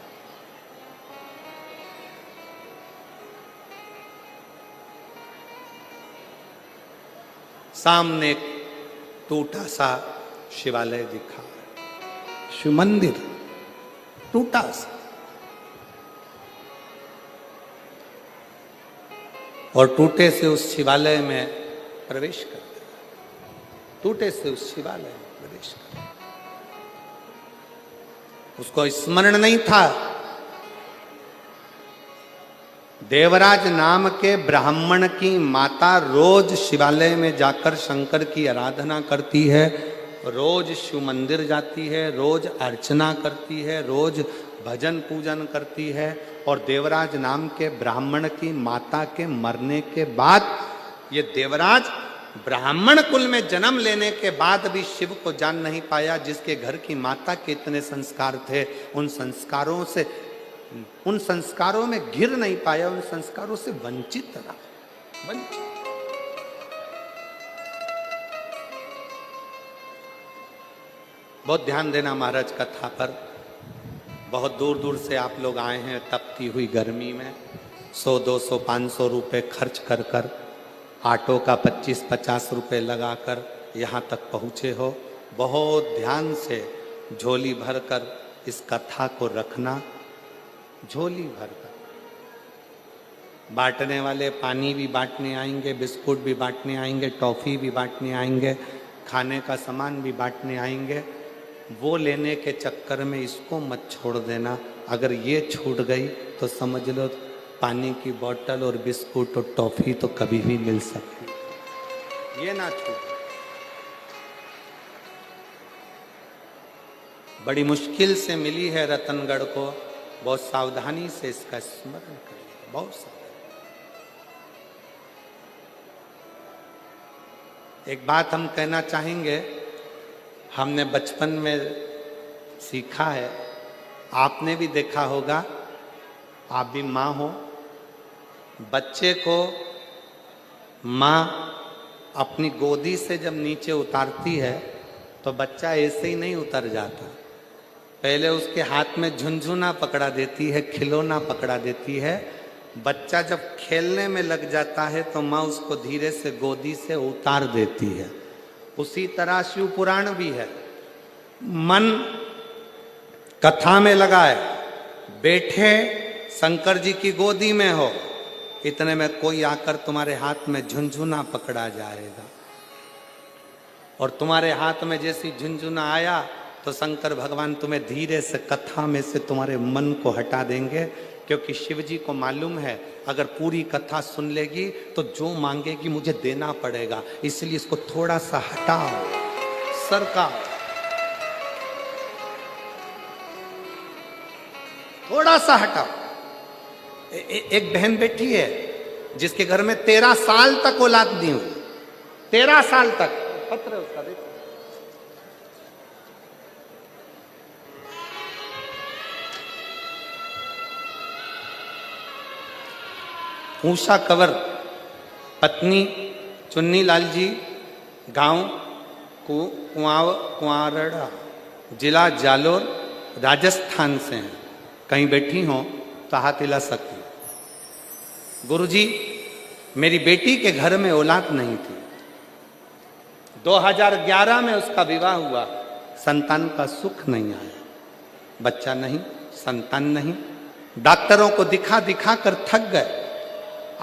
सामने एक टूटा सा शिवालय दिखा, शिव मंदिर टूटा सा, और टूटे से उस शिवालय में प्रवेश कर दिया, टूटे से उस शिवालय में प्रवेश कर दिया। उसको स्मरण नहीं था देवराज नाम के ब्राह्मण की माता रोज शिवालय में जाकर शंकर की आराधना करती है, रोज शिव मंदिर जाती है, रोज अर्चना करती है, रोज भजन पूजन करती है। और देवराज नाम के ब्राह्मण की माता के मरने के बाद ये देवराज ब्राह्मण कुल में जन्म लेने के बाद भी शिव को जान नहीं पाया। जिसके घर की माता के इतने संस्कार थे, उन संस्कारों में घिर नहीं पाया, उन संस्कारों से वंचित रहा, वंचित। बहुत ध्यान देना महाराज कथा पर। बहुत दूर दूर से आप लोग आए हैं तपती हुई गर्मी में, 100, 200, 500 रुपए खर्च कर कर, ऑटो का 25-50 रुपए लगाकर यहाँ तक पहुँचे हो। बहुत ध्यान से झोली भरकर इस कथा को रखना, झोली भरकर। बांटने वाले पानी भी बांटने आएंगे, बिस्कुट भी बांटने आएंगे, टॉफ़ी भी बांटने आएंगे, खाने का सामान भी बांटने आएंगे। वो लेने के चक्कर में इसको मत छोड़ देना। अगर ये छूट गई तो समझ लो पानी की बोतल और बिस्कुट और टॉफी तो कभी भी मिल सकती, ये ना छूट। बड़ी मुश्किल से मिली है रतनगढ़ को, बहुत सावधानी से इसका स्मरण करिए, बहुत सावधानी। एक बात हम कहना चाहेंगे, हमने बचपन में सीखा है, आपने भी देखा होगा, आप भी माँ हो, बच्चे को माँ अपनी गोदी से जब नीचे उतारती है तो बच्चा ऐसे ही नहीं उतर जाता, पहले उसके हाथ में झुनझुना पकड़ा देती है, खिलौना पकड़ा देती है। बच्चा जब खेलने में लग जाता है तो माँ उसको धीरे से गोदी से उतार देती है। उसी तरह शिव पुराण भी है, मन कथा में लगा है, बैठे शंकर जी की गोदी में हो, इतने में कोई आकर तुम्हारे हाथ में झुनझुना पकड़ा जाएगा, और तुम्हारे हाथ में जैसी झुनझुना आया तो शंकर भगवान तुम्हें धीरे से कथा में से तुम्हारे मन को हटा देंगे, क्योंकि शिव जी को मालूम है अगर पूरी कथा सुन लेगी तो जो मांगेगी मुझे देना पड़ेगा, इसलिए इसको थोड़ा सा हटाओ, सरकाओ, थोड़ा सा हटाओ। एक बहन बैठी है जिसके घर में 13 साल तक औलाद नहीं हुई, 13 साल तक, पत्र उसका देखो, ऊषा कंवर, पत्नी चुन्नी लाल जी, गांव कुआरड़ा, जिला जालोर, राजस्थान से हैं। कहीं बैठी हो तो हाथ हिला सकती। गुरुजी, मेरी बेटी के घर में औलाद नहीं थी, 2011 में उसका विवाह हुआ, संतान का सुख नहीं आया, बच्चा नहीं, संतान नहीं, डॉक्टरों को दिखा दिखा कर थक गए।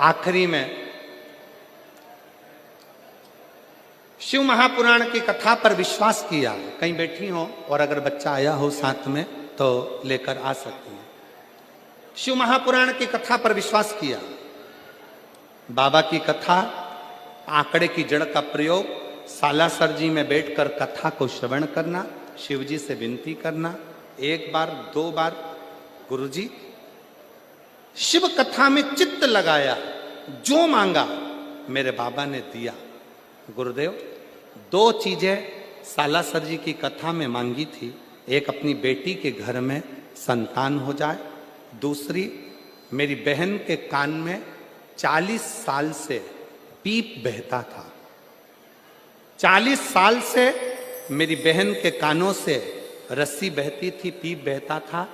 आखिरी में शिव महापुराण की कथा पर विश्वास किया, कहीं बैठी हो और अगर बच्चा आया हो साथ में तो लेकर आ सकती है। शिव महापुराण की कथा पर विश्वास किया, बाबा की कथा, आंकड़े की जड़ का प्रयोग, सालासर जी में बैठकर कथा को श्रवण करना, शिव जी से विनती करना, एक बार 2 बार, गुरुजी शिव कथा में चित्त लगाया, जो मांगा मेरे बाबा ने दिया। गुरुदेव 2 चीजें सालासर जी की कथा में मांगी थी, एक अपनी बेटी के घर में संतान हो जाए, दूसरी मेरी बहन के कान में 40 साल से पीप बहता था, 40 साल से मेरी बहन के कानों से रस्सी बहती थी, पीप बहता था,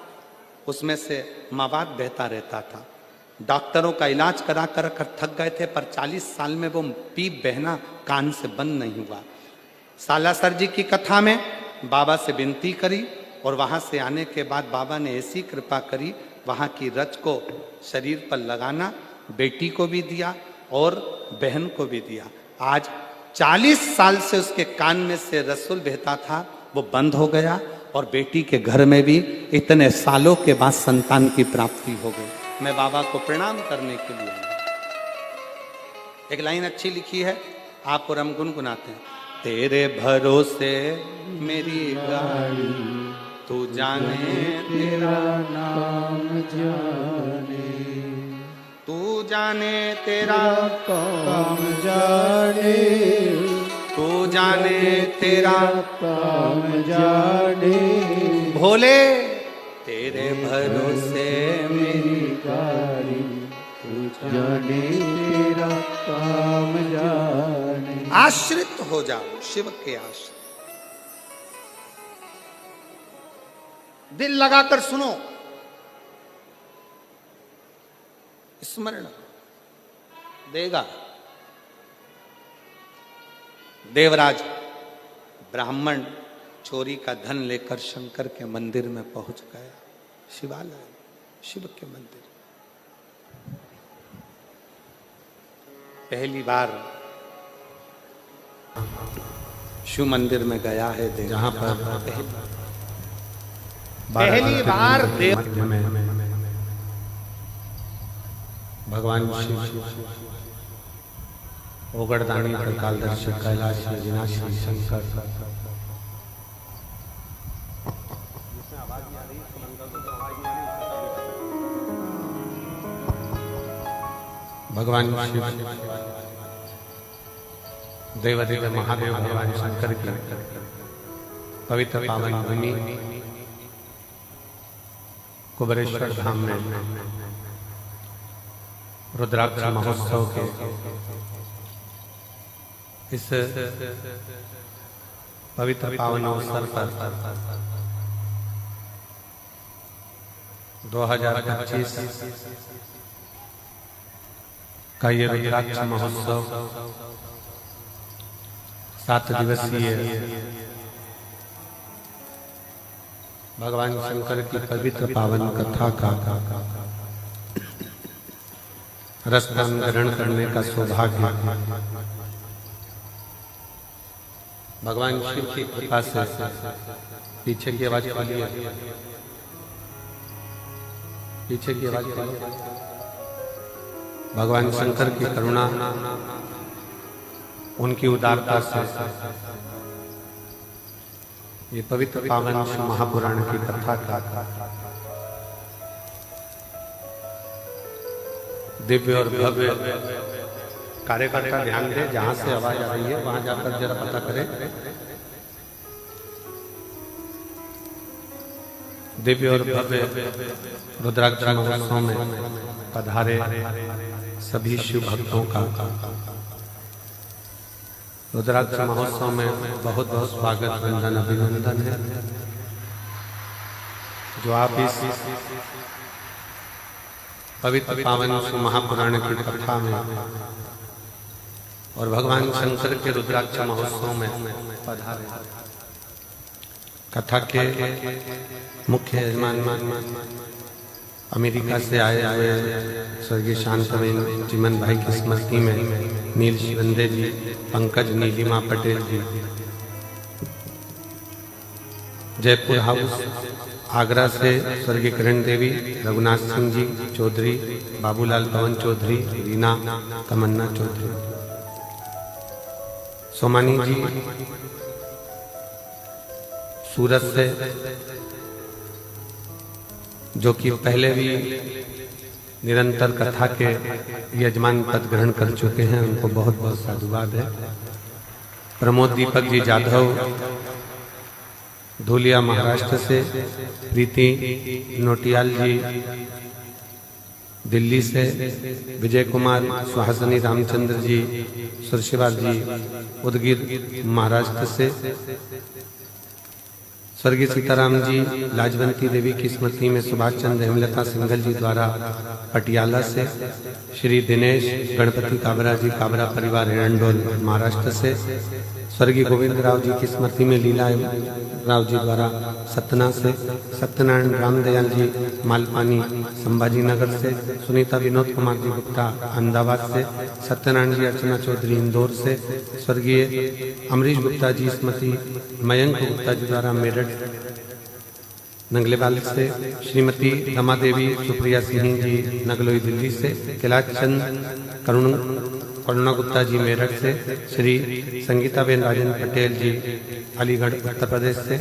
उसमें से मवाद बहता रहता था। डॉक्टरों का इलाज करा कर थक गए थे, पर 40 साल में वो पीप बहना कान से बंद नहीं हुआ। सालासर जी की कथा में बाबा से विनती करी, और वहाँ से आने के बाद बाबा ने ऐसी कृपा करी, वहाँ की रच को शरीर पर लगाना, बेटी को भी दिया और बहन को भी दिया। आज 40 साल से उसके कान में से रसूल बहता था, वो बंद हो गया, और बेटी के घर में भी इतने सालों के बाद संतान की प्राप्ति हो गई। मैं बाबा को प्रणाम करने के लिए आया। एक लाइन अच्छी लिखी है, आप और हम गुनगुनाते हैं। तेरे भरोसे मेरी गाड़ी, तू जाने तेरा नाम जाने, तू जाने तेरा काम जाने, तू जाने तेरा काम जाने, भोले तेरे भरोसे मेरी गाड़ी, तू जाने तेरा काम जाने। आश्रित हो जाओ, शिव के आश्रित, दिल लगाकर सुनो, स्मरण देगा। देवराज ब्राह्मण चोरी का धन लेकर शंकर के मंदिर में पहुंच गया, शिवालय, शिव के मंदिर। पहली बार शिव मंदिर में गया है, जहां पर पहली बार मध्य में भगवान शिव ओगड़दानी त्रिकालदर्शी कैलाश विनाशी शंकर भगवान शिव देवदेव महादेव भगवान शंकर की पवित्र पावन भूमि कुबेरेश्वर धाम में रुद्राक्ष महोत्सव के इस पवित्र पावन अवसर पर 2025 का ये रुद्राक्ष महोत्सव 7 दिवसीय भगवान शंकर की पवित्र पावन कथा का रसदान ग्रहण करने का सौभाग्य भगवान शिव की कृपा से पीछे की आवाज खोलिए, पीछे की आवाज खोलिए। भगवान शंकर की करुणा, उनकी उदारता से ये पवित्र पावन महापुराण की कथा का दिव्य और भव्य कार्यकर्ता ध्यान दे, जहां से आवाज आ रही है वहां जाकर जरा पता करें। दिव्य और भव्य रुद्राक्ष महोत्सव में पधारे सभी शिव भक्तों का रुद्राक्ष महोत्सव में बहुत बहुत स्वागत, वंदन, अभिनंदन है। जो आप इस पवित्र पावन महापुराण की कथा में और भगवान शंकर के रुद्राक्ष महोत्सव में पधारे। कथा के मुख्य यजमान अमेरिका से आए हुए स्वर्गीय शांतवेन चिमन भाई की स्मृति में नील शिवंदे जी, पंकज नीलिमा पटेल जी, जयपुर हाउस आगरा से स्वर्गीय किरण देवी, रघुनाथ सिंह जी चौधरी, बाबूलाल पवन चौधरी, रीना तमन्ना चौधरी, सोमानी जी सूरत से, जो कि पहले भी निरंतर कथा के यजमान पद ग्रहण कर चुके हैं, उनको बहुत बहुत साधुवाद है। प्रमोद दीपक जी जाधव धुलिया महाराष्ट्र से, प्रीति नोटियाल जी दिल्ली से, विजय कुमार सुहासनी रामचंद्र जी सुरशिवाल जी उदगीर महाराष्ट्र से, स्वर्गीय सीताराम जी लाजवंती देवी की स्मृति में सुभाष चंद्र हेमलता सिंघल जी द्वारा पटियाला से, श्री दिनेश गणपति काबरा जी काबरा परिवार हिरंडोल महाराष्ट्र से, स्वर्गीय गोविंद राव जी की स्मृति में लीला राव जी द्वारा सतना से, सत्यनारायण रामदयाल जी मालपानी संभाजी नगर से, सुनीता विनोद कुमार जी गुप्ता अहमदाबाद से, सत्यनारायण जी अर्चना चौधरी इंदौर से, स्वर्गीय अमरीश गुप्ता जी स्मृति मयंक गुप्ता जी द्वारा मेरठ नंगलेवाल से, श्रीमती रमा देवी सुप्रिया सिंह जी नगलोई दिल्ली से, कैलाश चंद करुणा गुप्ता जी मेरठ से, श्री संगीताबेन राजेंद्र पटेल जी अलीगढ़ उत्तर प्रदेश से,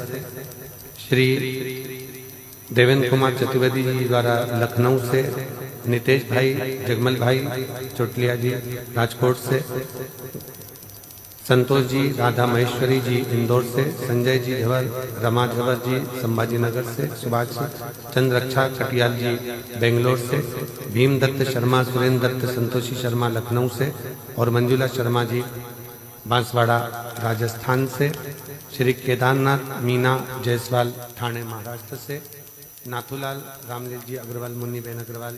श्री देवेंद्र कुमार चतुर्वेदी जी द्वारा लखनऊ से, नितेश भाई जगमल भाई चोटलिया जी राजकोट से, संतोष जी राधा महेश्वरी जी इंदौर से, संजय जी झवर रमा झवर जी संभाजी नगर से, सुभाष चंद्र रक्षा कटियाल जी बेंगलोर से, भीम दत्त शर्मा सुरेंद्र दत्त संतोषी शर्मा लखनऊ से और मंजुला शर्मा जी बांसवाड़ा राजस्थान से, श्री केदारनाथ मीना जायसवाल ठाणे महाराष्ट्र से, नाथूलाल रामलील जी अग्रवाल मुन्नी बेन अग्रवाल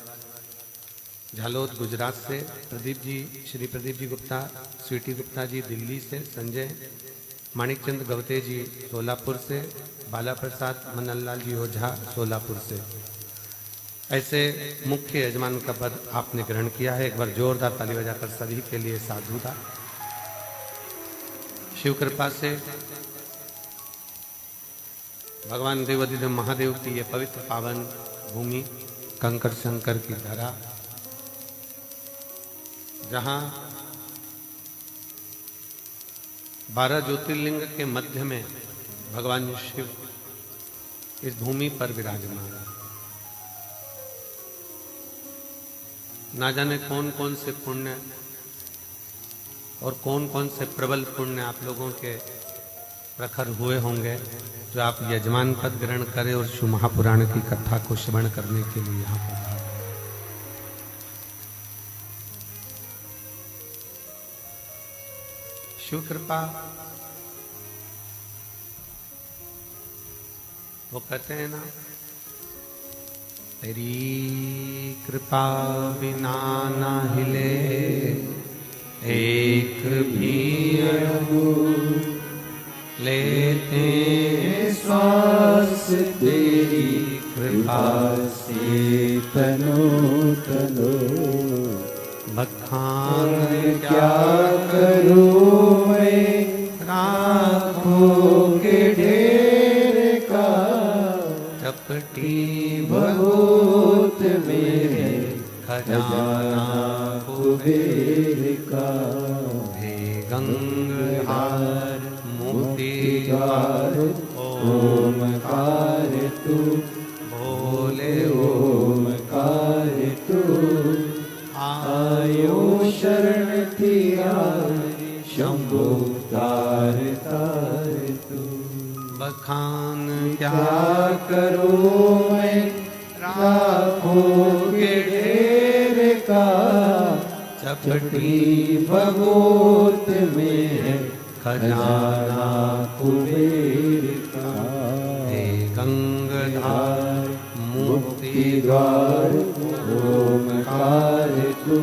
झालोद गुजरात से, प्रदीप जी श्री प्रदीप जी गुप्ता स्वीटी गुप्ता जी दिल्ली से, संजय माणिकचंद गवते जी सोलापुर से, बाला प्रसाद मननलाल जी ओझा सोलापुर से। ऐसे मुख्य यजमान का पद आपने ग्रहण किया है। एक बार जोरदार ताली बजाकर सभी के लिए साधुता। शिव कृपा से भगवान देवाधिदेव महादेव की ये पवित्र पावन भूमि कंकर शंकर की धरा, जहां 12 ज्योतिर्लिंग के मध्य में भगवान शिव इस भूमि पर विराजमान है। ना जाने कौन कौन से पुण्य और कौन कौन से प्रबल पुण्य आप लोगों के प्रखर हुए होंगे, जो आप यजमान पद ग्रहण करें और शिव महापुराण की कथा को श्रवण करने के लिए यहाँ पर आए। शिव कृपा, वो कहते हैं ना, तेरी कृपा बिना ना हिले एक भी अंगूर, लेते श्वास तेरी कृपा से तनो तनो। बखान क्या करूं मैं राखों के ढेर का, चपटी बहुत मेरे खजाना कुबेर का। हे गंगाहार मोतीहार ओमकार तू, बोले ओमकार तू। आयो शरण तिहारी शंभो तार तार तू। बखान क्या क्या करूं मैं राखों के ढेर का, चपटी भगोत में खजाना कुबेर का। हे गंगाधार मुक्ति द्वार ओमकार तू,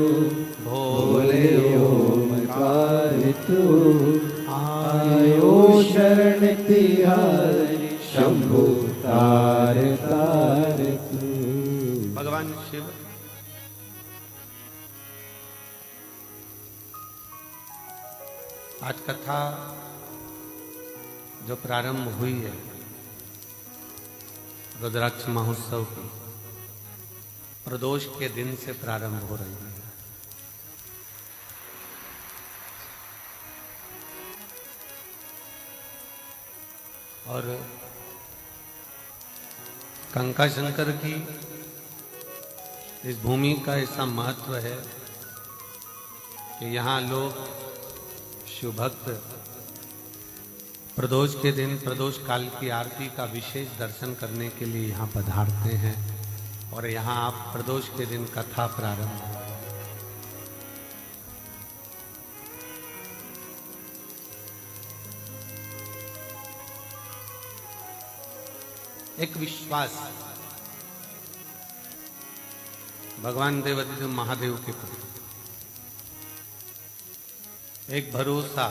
बोले ओमकार तू। आयो शरण तिहारी शंभु तार तार तू। भगवान शिव आज कथा जो प्रारंभ हुई है रुद्राक्ष महोत्सव की, प्रदोष के दिन से प्रारंभ हो रही है। और कंका शंकर की इस भूमि का ऐसा महत्व है कि यहाँ लोग शिव भक्त प्रदोष के दिन प्रदोष काल की आरती का विशेष दर्शन करने के लिए यहाँ पधारते हैं। और यहाँ आप प्रदोष के दिन कथा प्रारंभ है। एक विश्वास भगवान देवाधिदेव महादेव के प्रति, एक भरोसा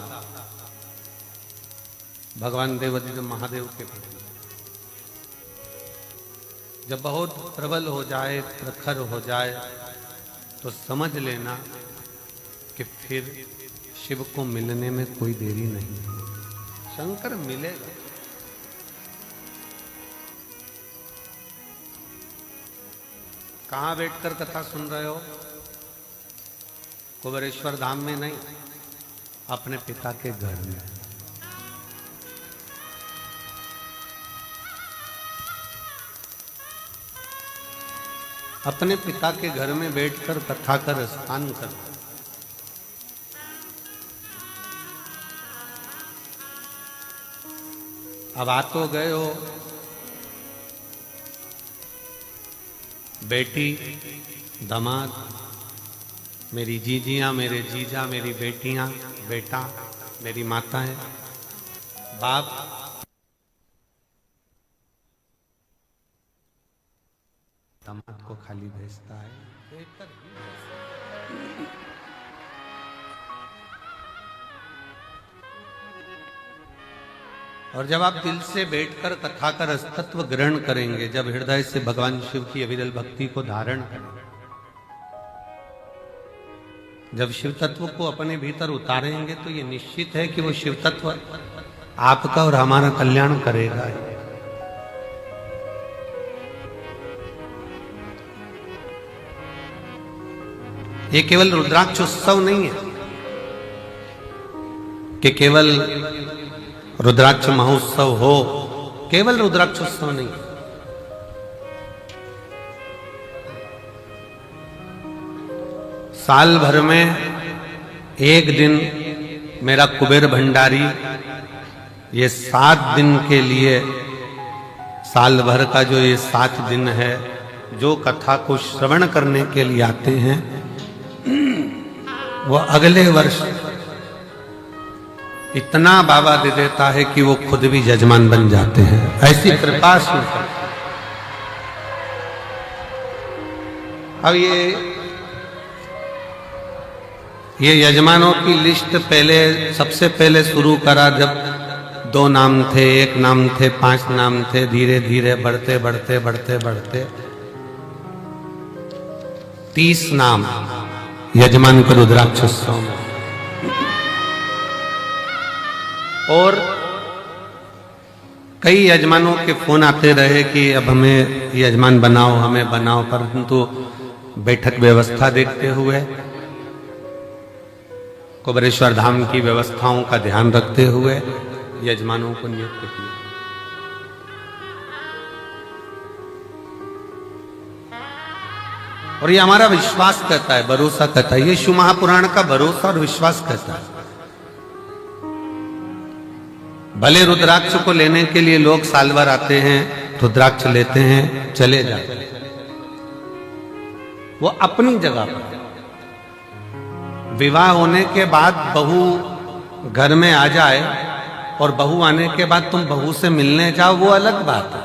भगवान देवाधिदेव महादेव के प्रति जब बहुत प्रबल हो जाए, प्रखर हो जाए, तो समझ लेना कि फिर शिव को मिलने में कोई देरी नहीं। शंकर मिलेगा। कहाँ बैठकर कथा सुन रहे हो? कुबेरेश्वर धाम में नहीं, अपने पिता के घर में। अपने पिता के घर में बैठकर कथा कर स्नान कर। अब आ तो गए हो, बेटी, दामाद, मेरी जीजियां, मेरे जीजा, मेरी बेटियां, बेटा, मेरी माताएं, बाप, दामाद को खाली भेजता है। और जब आप दिल से बैठकर कथा का रसतत्व ग्रहण करेंगे, जब हृदय से भगवान शिव की अविरल भक्ति को धारण करेंगे, जब शिव तत्व को अपने भीतर उतारेंगे, तो ये निश्चित है कि वो शिव तत्व आपका और हमारा कल्याण करेगा। ये केवल रुद्राक्ष उत्सव नहीं है कि केवल रुद्राक्ष महोत्सव हो, केवल रुद्राक्ष उत्सव नहीं। साल भर में एक दिन मेरा कुबेर भंडारी ये 7 दिन के लिए, साल भर का जो ये 7 दिन है, जो कथा को श्रवण करने के लिए आते हैं, वो अगले वर्ष इतना बाबा दे देता है कि वो खुद भी यजमान बन जाते हैं। ऐसी कृपा से। अब ये यजमानों की लिस्ट पहले, सबसे पहले शुरू करा जब 2 नाम थे, 1 नाम थे, 5 नाम थे, धीरे धीरे बढ़ते बढ़ते बढ़ते बढ़ते 30 नाम यजमान को रुद्राक्ष उत्सव में। और कई यजमानों के फोन आते रहे कि अब हमें यजमान बनाओ, हमें बनाओ, परंतु बैठक व्यवस्था देखते हुए, कुबेरेश्वर धाम की व्यवस्थाओं का ध्यान रखते हुए यजमानों को नियुक्त किया। और ये हमारा विश्वास कहता है, भरोसा कहता है, ये शिव महापुराण का भरोसा और विश्वास कहता है। भले रुद्राक्ष को लेने के लिए लोग साल भर आते हैं, रुद्राक्ष लेते हैं, चले जाते हैं, वो अपनी जगह पर। विवाह होने के बाद बहू घर में आ जाए और बहू आने के बाद तुम बहू से मिलने जाओ, वो अलग बात है।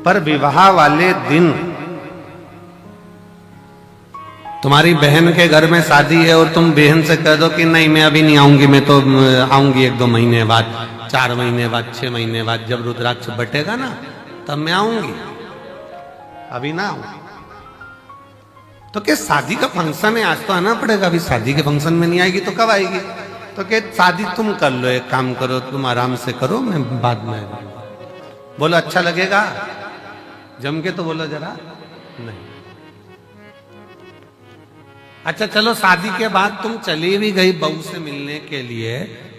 पर विवाह वाले दिन तुम्हारी बहन के घर में शादी है और तुम बहन से कह दो कि नहीं मैं अभी नहीं आऊंगी, मैं तो आऊंगी 1-2 महीने बाद, 4 महीने बाद, 6 महीने बाद, जब रुद्राक्ष बटेगा ना तब मैं आऊंगी, अभी ना आऊंगी। तो क्या शादी का फंक्शन है, आज तो आना पड़ेगा, अभी शादी के फंक्शन में नहीं आएगी तो कब आएगी? तो क्या शादी तुम कर लो, एक काम करो, तुम आराम से करो, मैं बाद में। बोलो अच्छा लगेगा? जम के तो बोलो जरा। नहीं। अच्छा चलो, शादी के बाद तुम चली भी गई बहू से मिलने के लिए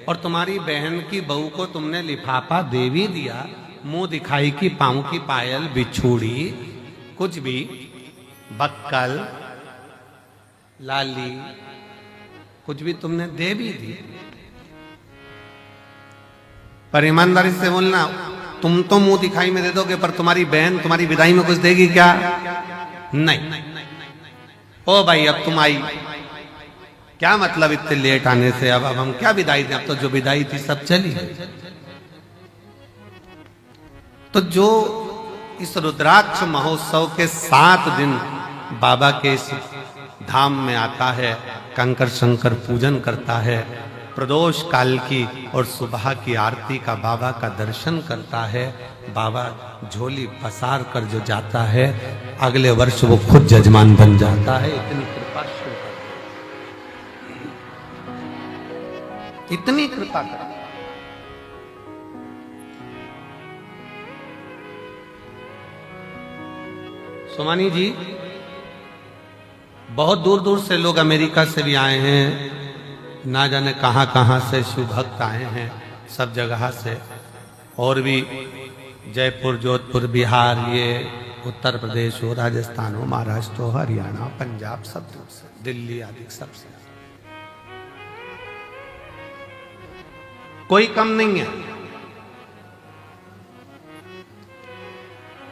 और तुम्हारी बहन की बहू को तुमने लिफाफा दे भी दिया, मुंह दिखाई की पांव की पायल, बिछूड़ी, कुछ भी, बक्कल, लाली, कुछ भी तुमने दे भी दी, पर ईमानदारी से बोलना, तुम तो मुंह दिखाई में दे दोगे, पर तुम्हारी बहन तुम्हारी विदाई में कुछ देगी क्या? नहीं। ओ भाई अब तुम आई, क्या मतलब इतने लेट आने से? अब हम क्या विदाई दें? अब तो जो विदाई थी सब चली गई। तो जो इस रुद्राक्ष महोत्सव के 7 दिन बाबा के इस धाम में आता है, कंकर शंकर पूजन करता है, प्रदोष काल की और सुबह की आरती का बाबा का दर्शन करता है, बाबा झोली पसार कर जो जाता है, अगले वर्ष वो खुद यजमान बन जाता है। इतनी कृपा शुरू कर, इतनी कृपा कर। सोमानी जी, बहुत दूर दूर से लोग अमेरिका से भी आए हैं, ना जाने कहां कहां से शिव भक्त आए हैं, सब जगह से, और भी जयपुर, जोधपुर, बिहार, ये उत्तर प्रदेश हो, राजस्थान हो, महाराष्ट्र हो, हरियाणा, पंजाब, सब दूर से, दिल्ली आदि सबसे, कोई कम नहीं है।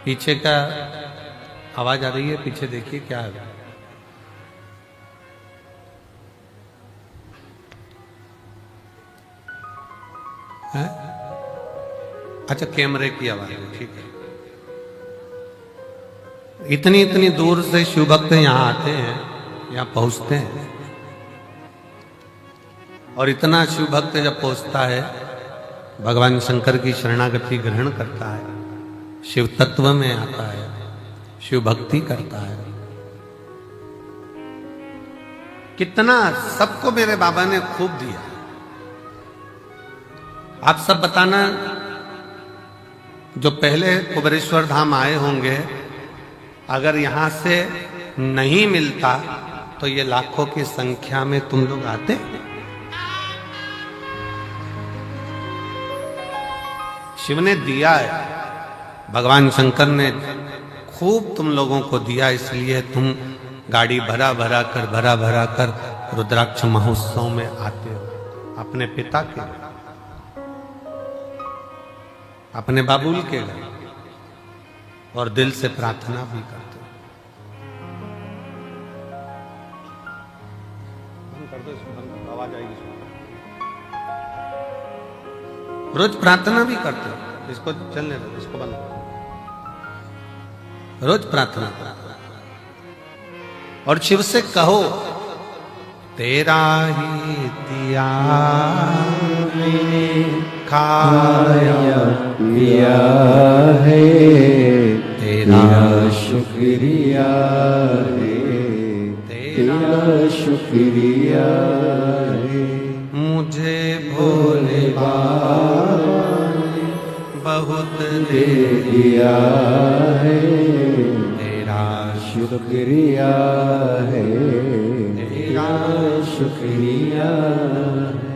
पीछे का आवाज आ रही है, पीछे देखिए क्या है। अच्छा, कैमरे की आवाज है, ठीक है। इतनी इतनी दूर से शिव भक्त यहाँ आते हैं, यहाँ पहुंचते हैं, और इतना शिव भक्त जब पहुंचता है, भगवान शंकर की शरणागति ग्रहण करता है, शिव तत्व में आता है, शिव भक्ति करता है, कितना सबको मेरे बाबा ने खूब दिया। आप सब बताना, जो पहले कुबेरेश्वर धाम आए होंगे, अगर यहां से नहीं मिलता तो ये लाखों की संख्या में तुम लोग आते। शिव ने दिया है, भगवान शंकर ने खूब तुम लोगों को दिया, इसलिए तुम गाड़ी भरा भरा कर रुद्राक्ष महोत्सव में आते हो। अपने पिता के, अपने बाबुल के घर, और दिल से प्रार्थना भी करते हो। आवाज आएगी, रोज प्रार्थना भी करते हो। इसको चलने दो, इसको बंद, रोज प्रार्थना करो और शिव से कहो, तेरा ही दिया मैंने खाया पिया है, तेरा शुक्रिया है, तेरा शुक्रिया है। मुझे भोले बाबा ने बहुत दे दिया है, तेरा शुक्रिया है, तेरा शुक्रिया है।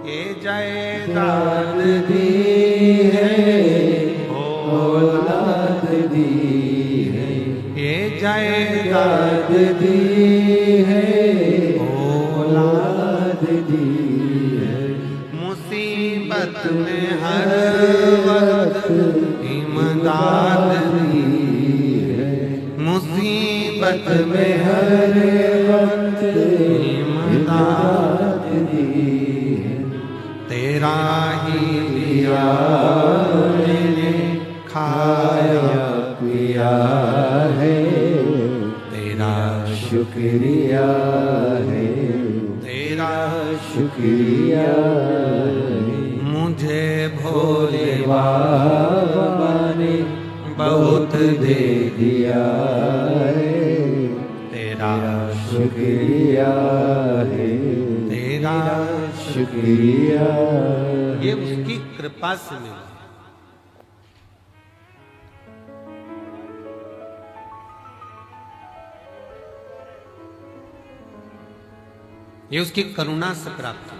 ये जायदाद दी है, औलाद दी है, ये जायदाद दी है, औलाद दी है। मुसीबत में हर वक्त इमदाद दी है, मुसीबत में हर वक्त इमदाद दी है। तेरा ही दिया मैंने खाया पिया है, तेरा शुक्रिया है, तेरा शुक्रिया है। मुझे भोले बाबा ने बहुत दे दिया है, तेरा शुक्रिया है, तेरा शुक्रिया। ये उसकी कृपा से मिला। ये उसकी करुणा से प्राप्त हुआ।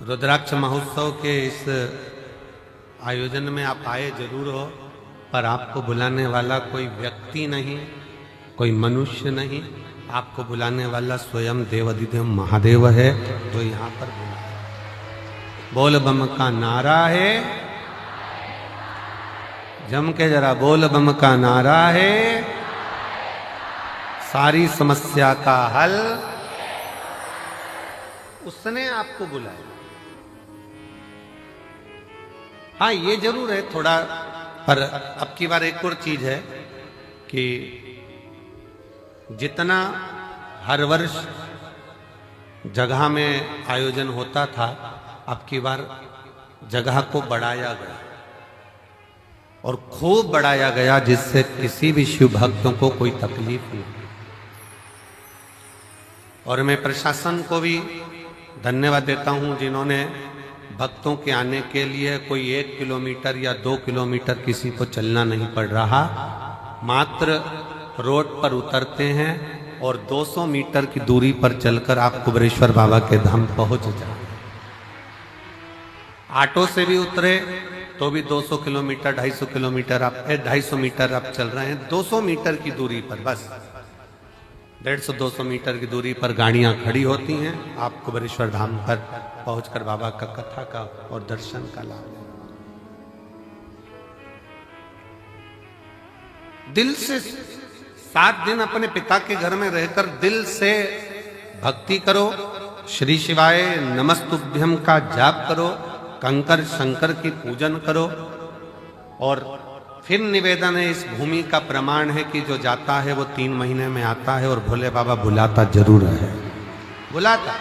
रुद्राक्ष महोत्सव के इस आयोजन में आप आए जरूर हो, पर आपको बुलाने वाला कोई व्यक्ति नहीं, कोई मनुष्य नहीं, आपको बुलाने वाला स्वयं देवाधिदेव महादेव है, जो यहाँ पर बुलाया। बोल बम का नारा है, जम के जरा बोल बम का नारा है, सारी समस्या का हल उसने आपको बुलाया। हाँ, ये जरूर है थोड़ा, पर अब की बार एक और चीज है कि जितना हर वर्ष जगह में आयोजन होता था, अब की बार जगह को बढ़ाया गया और खूब बढ़ाया गया, जिससे किसी भी शिव भक्तों को कोई तकलीफ नहीं। और मैं प्रशासन को भी धन्यवाद देता हूं, जिन्होंने भक्तों के आने के लिए कोई 1 किलोमीटर या 2 किलोमीटर किसी को चलना नहीं पड़ रहा, मात्र रोड पर उतरते हैं और 200 मीटर की दूरी पर चलकर आप कुबेरेश्वर बाबा के धाम पहुंच जाए। ऑटो से भी उतरे तो भी 200 किलोमीटर 250 किलोमीटर आप 250 मीटर आप चल रहे हैं, 200 मीटर की दूरी पर, बस 150-200 मीटर की दूरी पर गाड़ियां खड़ी होती हैं। आप कुबेरेश्वर धाम पर पहुंचकर बाबा का कथा का और दर्शन का लाभ लें। दिल से 7 दिन अपने पिता के घर में रहकर दिल से भक्ति करो, श्री शिवाय नमस्तुभ्यम का जाप करो, कंकर शंकर की पूजन करो। और फिर निवेदन है, इस भूमि का प्रमाण है कि जो जाता है वो 3 महीने में आता है, और भोले बाबा बुलाता जरूर है, बुलाता।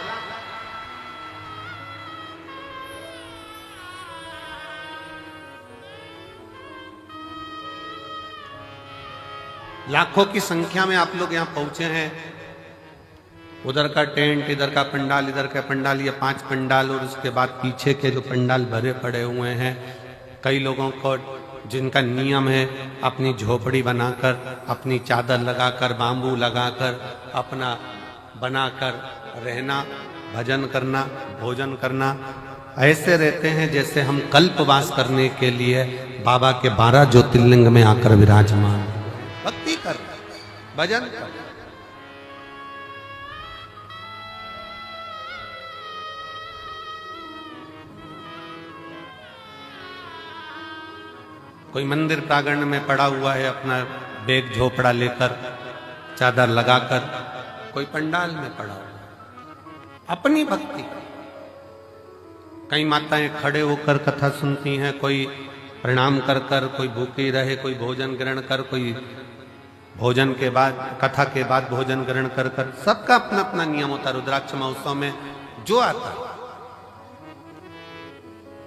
लाखों की संख्या में आप लोग यहां पहुंचे हैं। उधर का टेंट, इधर का पंडाल, इधर का पंडाल, ये 5 पंडाल, और उसके बाद पीछे के जो पंडाल भरे पड़े हुए हैं। कई लोगों को जिनका नियम है अपनी झोपड़ी बनाकर, अपनी चादर लगाकर, बांबू लगाकर, अपना बनाकर रहना, भजन करना, भोजन करना, ऐसे रहते हैं जैसे हम कल्पवास करने के लिए बाबा के 12 ज्योतिर्लिंग में आकर विराजमान, भक्ति कर, भजन कर। कोई मंदिर प्रांगण में पड़ा हुआ है अपना बैग झोपड़ा लेकर, चादर लगाकर, कोई पंडाल में पड़ा हुआ है अपनी भक्ति। कई माताएं खड़े होकर कथा सुनती हैं, कोई प्रणाम कर कर, कोई भूखी रहे, कोई भोजन ग्रहण कर, कोई भोजन के बाद, कथा के बाद भोजन ग्रहण कर कर, सबका अपना अपना नियम होता है। रुद्राक्ष महोत्सव में जो आता है,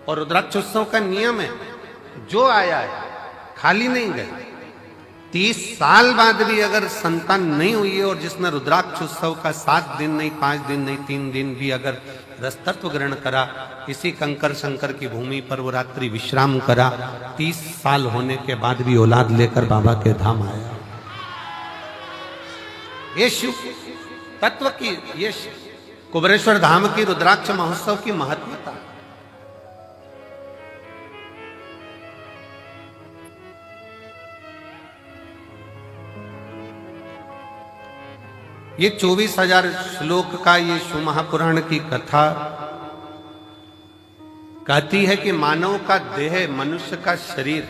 और रुद्राक्ष उत्सव का नियम है जो आया है खाली नहीं गए। 30 साल बाद भी अगर संतान नहीं हुई है और जिसने रुद्राक्ष उत्सव का 7 दिन नहीं, 5 दिन नहीं, 3 दिन भी अगर रसतत्व ग्रहण करा, इसी कंकर शंकर की भूमि पर वो रात्रि विश्राम करा, 30 साल होने के बाद भी औलाद लेकर बाबा के धाम आया। ये शिव तत्व की, ये कुबेरेश्वर धाम की रुद्राक्ष महोत्सव की महत्वता। ये 24,000 श्लोक का ये शिव महापुराण की कथा कहती है कि मानव का देह, मनुष्य का शरीर,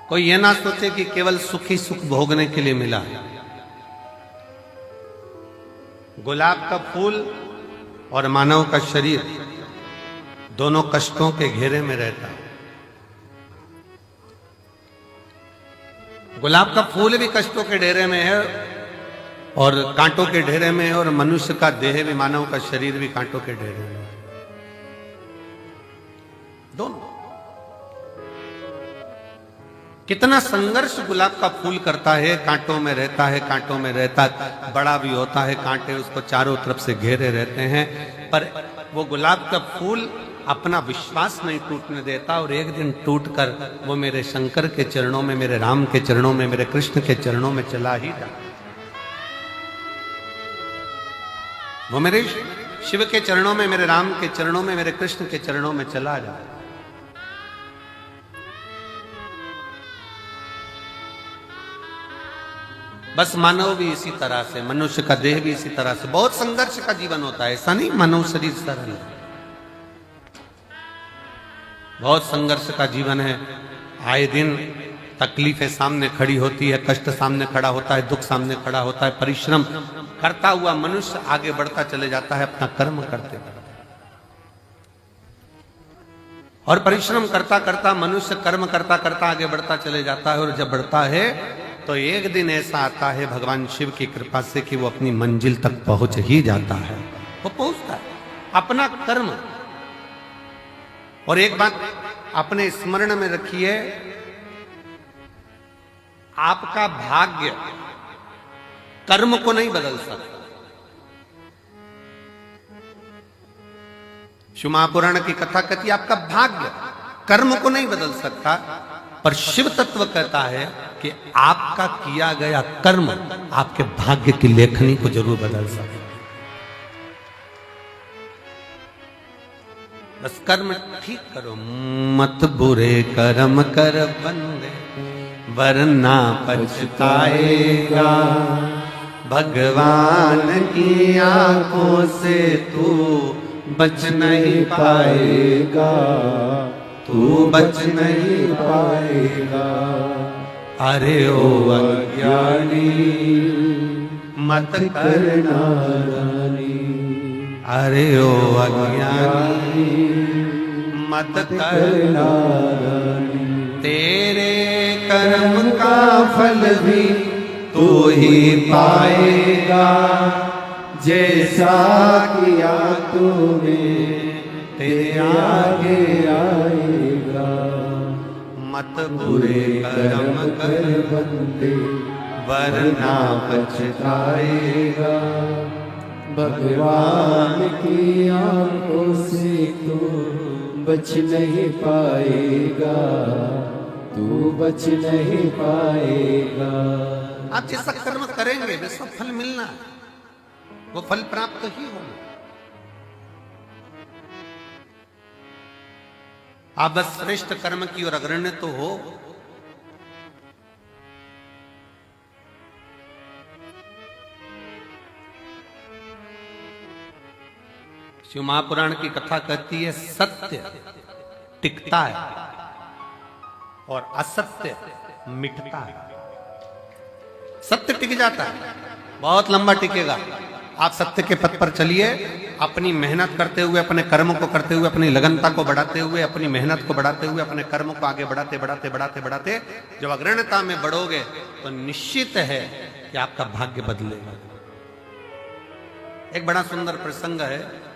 कोई ये ना सोचे कि केवल सुखी सुख भोगने के लिए मिला है। गुलाब का फूल और मानव का शरीर दोनों कष्टों के घेरे में रहता है। गुलाब का फूल भी कष्टों के डेरे में है और कांटों के डेरे में है, और मनुष्य का देह भी, मानव का शरीर भी कांटों के डेरे में है। दोनों कितना संघर्ष गुलाब का फूल करता है, कांटों में रहता है, कांटों में रहता है, बड़ा भी होता है, कांटे उसको चारों तरफ से घेरे रहते हैं, पर वो गुलाब का फूल अपना विश्वास नहीं टूटने देता, और एक दिन टूटकर वो मेरे शंकर के चरणों में, मेरे राम के चरणों में, मेरे कृष्ण के चरणों में चला ही जाता। वो मेरे शिव के चरणों में, मेरे राम के चरणों में, मेरे कृष्ण के चरणों में चला जाता। बस मानव भी इसी तरह से, मनुष्य का देह भी इसी तरह से, बहुत संघर्ष का जीवन होता है। ऐसा नहीं मानव शरीर सरल है, बहुत संघर्ष का जीवन है। आए दिन तकलीफें सामने खड़ी होती है, कष्ट सामने खड़ा होता है, दुख सामने खड़ा होता है। परिश्रम करता हुआ मनुष्य आगे बढ़ता चले जाता है अपना कर्म करते करते, और परिश्रम करता करता मनुष्य कर्म करता करता आगे बढ़ता चले जाता है। और जब बढ़ता है तो एक दिन ऐसा आता है भगवान शिव की कृपा से कि वो अपनी मंजिल तक पहुंच ही जाता है, वो पहुंचता है अपना कर्म। और एक बात अपने स्मरण में रखिए, आपका भाग्य कर्म को नहीं बदल सकता। शिव महापुराण की कथा कहती है आपका भाग्य कर्म को नहीं बदल सकता, पर शिव तत्व कहता है कि आपका किया गया कर्म आपके भाग्य की लेखनी को जरूर बदल सकता। बस कर्म ठीक करो, मत बुरे कर्म कर बंदे, वरना पछताएगा। भगवान की आंखों से तू बच नहीं पाएगा, तू बच नहीं पाएगा। अरे ओ अज्ञानी मत करना रानी, अरे ओ अज्ञानी मत करना रानी। तेरे कर्म का फल भी तू ही पाएगा, जैसा किया तूने तेरे आगे आएगा। मत बुरे कर्म कर बंदे, वरना पछताएगा। भगवान की आंखों से तो बच नहीं पाएगा, तू बच नहीं पाएगा। आप जैसा कर्म करेंगे वैसा फल मिलना है, वो फल प्राप्त ही होगा। आप बस श्रेष्ठ कर्म की ओर अग्रण्य तो हो। शिव महापुराण की कथा कहती है सत्य टिकता है और असत्य मिटता है। सत्य टिक जाता है, बहुत लंबा टिकेगा। आप सत्य के पथ पर चलिए, अपनी मेहनत करते हुए, अपने कर्म को करते हुए, अपनी लगनता को बढ़ाते हुए, अपनी मेहनत को बढ़ाते हुए, अपने कर्म को आगे बढ़ाते बढ़ाते बढ़ाते बढ़ाते जब अग्रण्यता में बढ़ोगे तो निश्चित है कि आपका भाग्य बदलेगा। एक बड़ा सुंदर प्रसंग है।